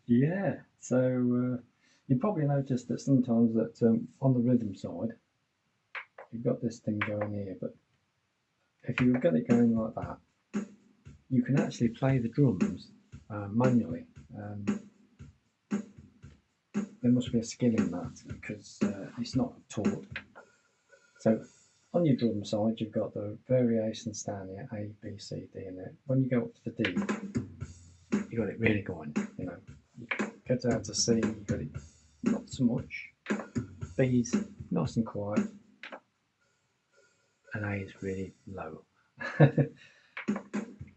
Yeah, so you probably noticed that sometimes that on the rhythm side, you've got this thing going here, but if you've got it going like that, you can actually play the drums manually. There must be a skill in that because it's not taught. So on your drum side, you've got the variations down here, A, B, C, D, and then when you go up to the D, you got it really going. You know, you go down to C, you got it not so much. B's nice and quiet, and A is really low.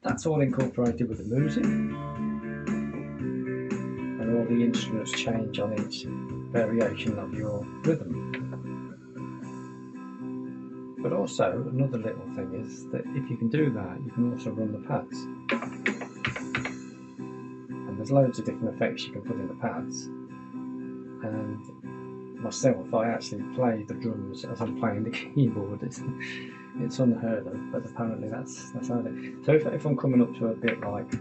That's all incorporated with the music, and all the instruments change on each variation of your rhythm. But also, another little thing is that if you can do that, you can also run the pads. And there's loads of different effects you can put in the pads. And myself, I actually play the drums as I'm playing the keyboard. It's unheard of, but apparently that's how it is. So if I'm coming up to a bit like,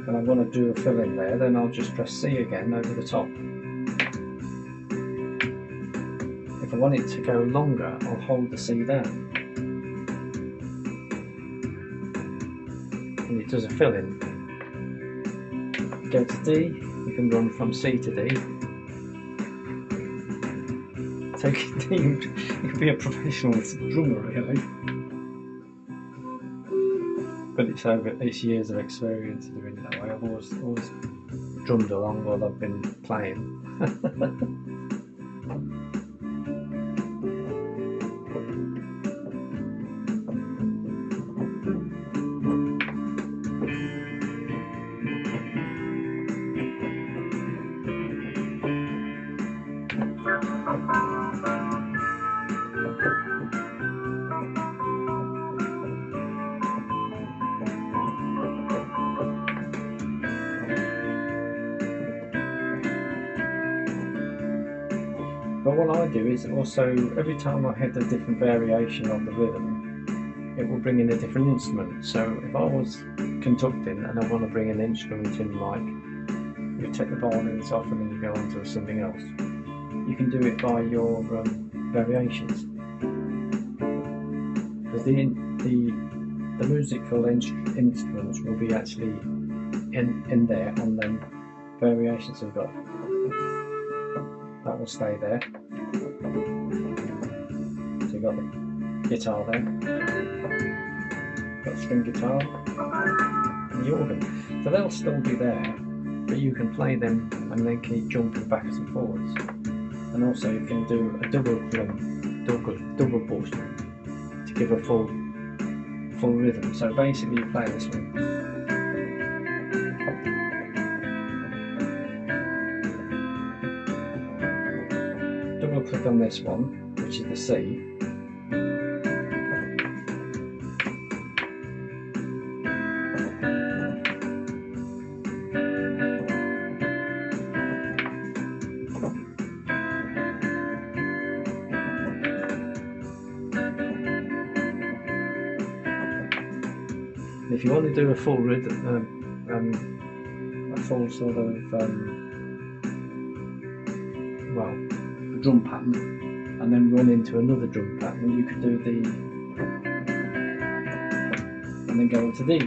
and I want to do a fill in there, then I'll just press C again over the top. If I want it to go longer, I'll hold the C down. And it does a fill in. Go to D, you can run from C to D. So you can be a professional drummer really. But it's years of experience doing it that way. I've always drummed along while I've been playing. But what I do is also, every time I hit a different variation of the rhythm, it will bring in a different instrument. So if I was conducting and I want to bring an instrument in, like you take the violins off and then you go on to something else, you can do it by your variations. Because the musical instruments will be actually in there on them variations we've got. That will stay there. So you've got the guitar there, got the string guitar, and the organ. So they'll still be there, but you can play them and then keep jumping backwards and forwards. And also you can do a double portion to give a full rhythm. So basically you play this one. Double click on this one, which is the C. And if you want to do a full rhythm, a full sort of well, drum pattern, and then run into another drum pattern, you could do the, and then go into D.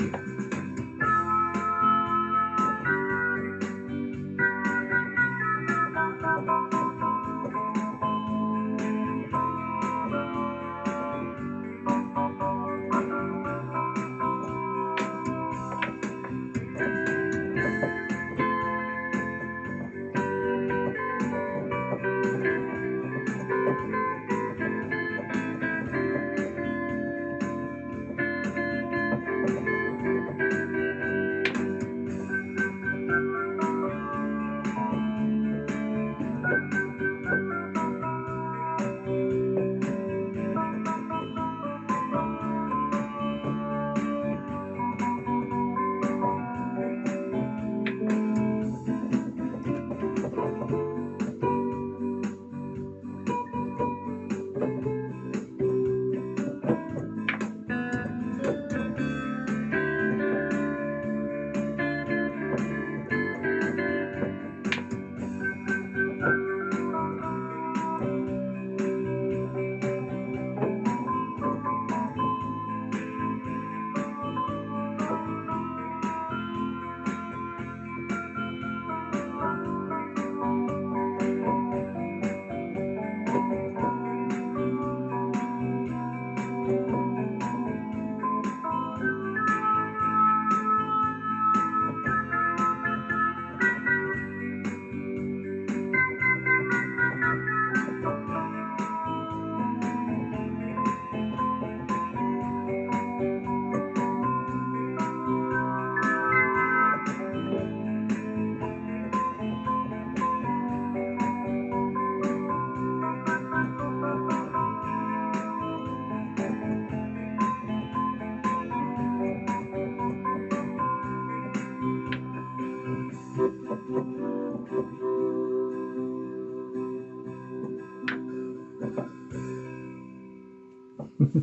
I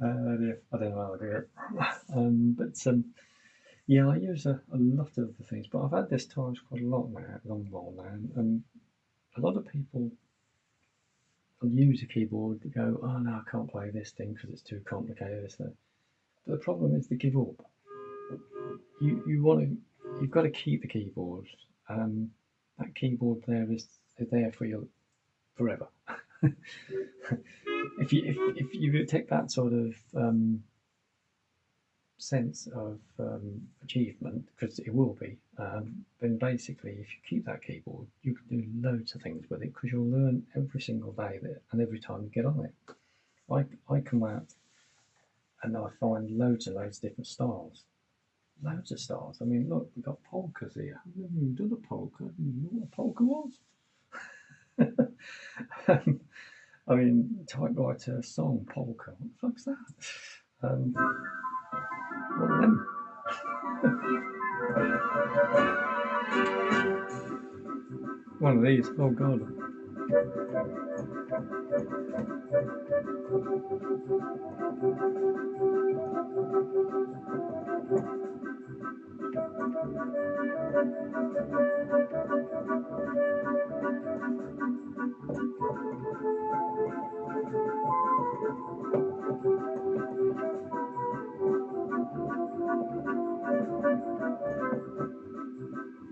don't know how I do it. Yeah, I use a lot of the things, but I've had this Taurus quite a lot now, long while now, and a lot of people will use a keyboard to go, oh no, I can't play this thing because it's too complicated. This, that. But the problem is they give up. You've got to keep the keyboard. That keyboard there is there for you forever. if you take that sort of sense of achievement, because it will be, then basically if you keep that keyboard, you can do loads of things with it because you'll learn every single day and every time you get on it. I come out and I find loads and loads of different styles. Loads of styles. I mean, look, we've got polkas here. I've never even done a polka. I didn't know what a polka was. I mean, typewriter song polka. What the fuck's that? One of them. One of these. Oh god.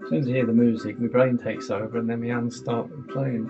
As soon as I hear the music, my brain takes over and then my hands start playing.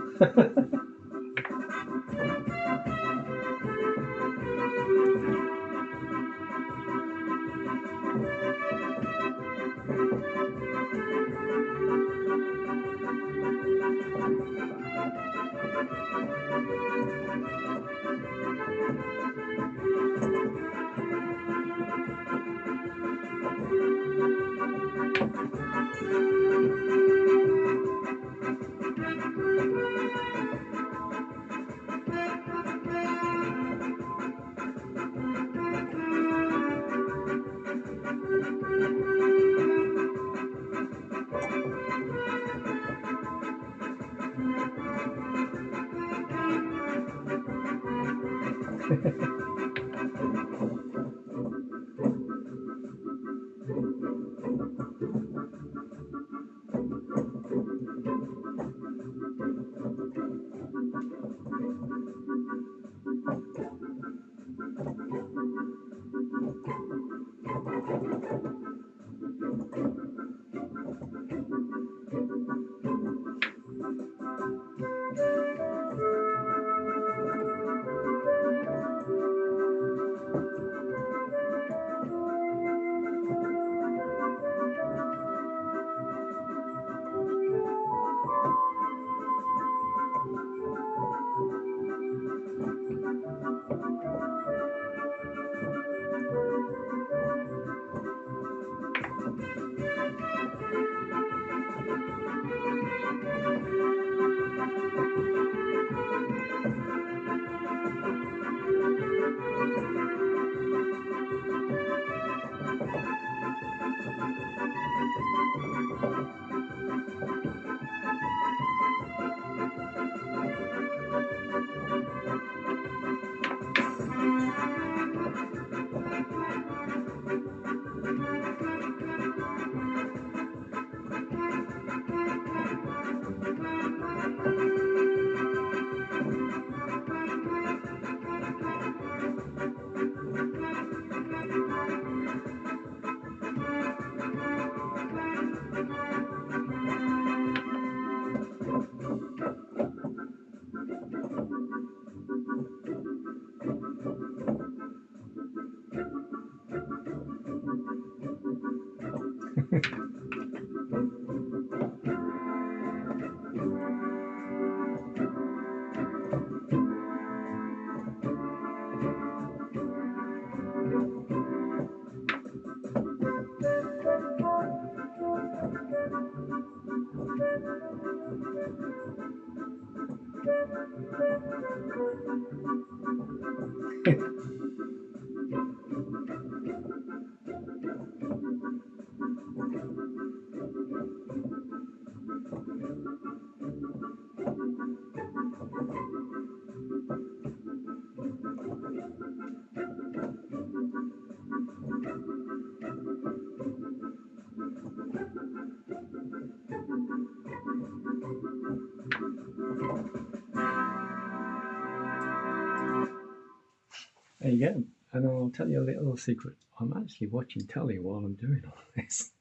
There you go. And I'll tell you a little secret. I'm actually watching telly while I'm doing all this.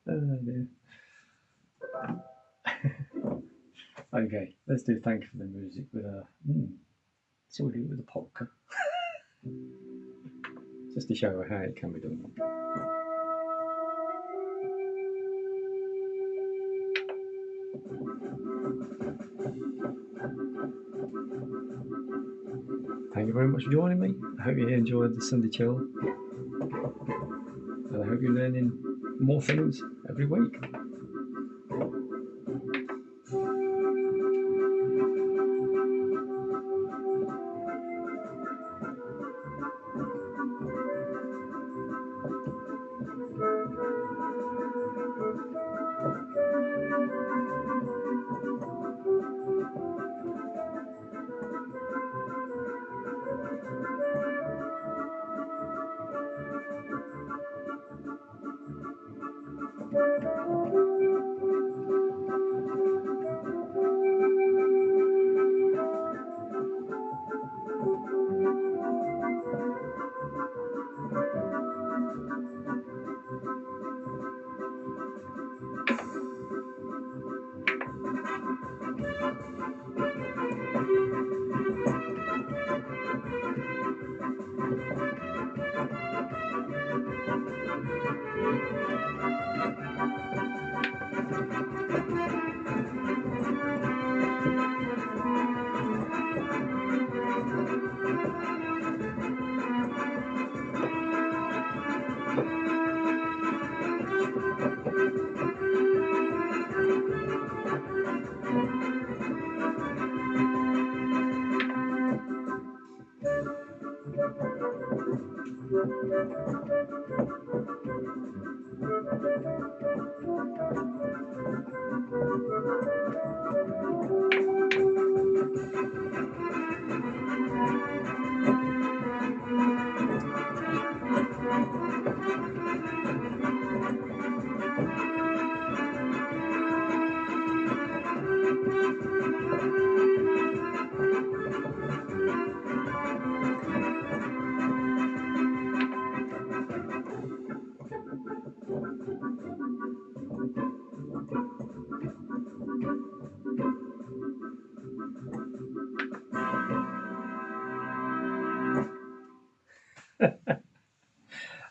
Oh dear. Okay, let's do thank you for the music with a. So we do it with a polka. Just to show how it can be done. Thank you very much for joining me. I hope you enjoyed the Sunday chill. And I hope you're learning more things every week.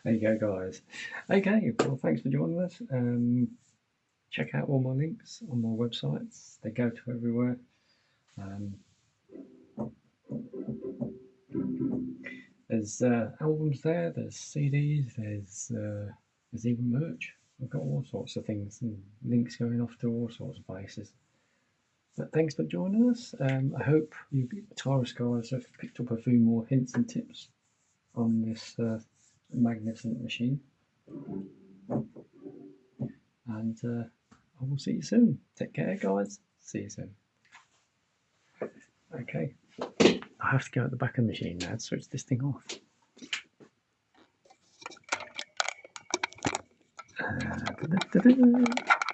There you go, guys. Okay, well, thanks for joining us. Check out all my links on my websites. They go to everywhere. There's albums there. There's CDs. There's even merch. I've got all sorts of things and links going off to all sorts of places. But thanks for joining us. I hope you guitarist guys have picked up a few more hints and tips on this magnificent machine. And I will see you soon. Take care, guys. See you soon. Okay. I have to go at the back of the machine now to switch this thing off. Da-da-da-da.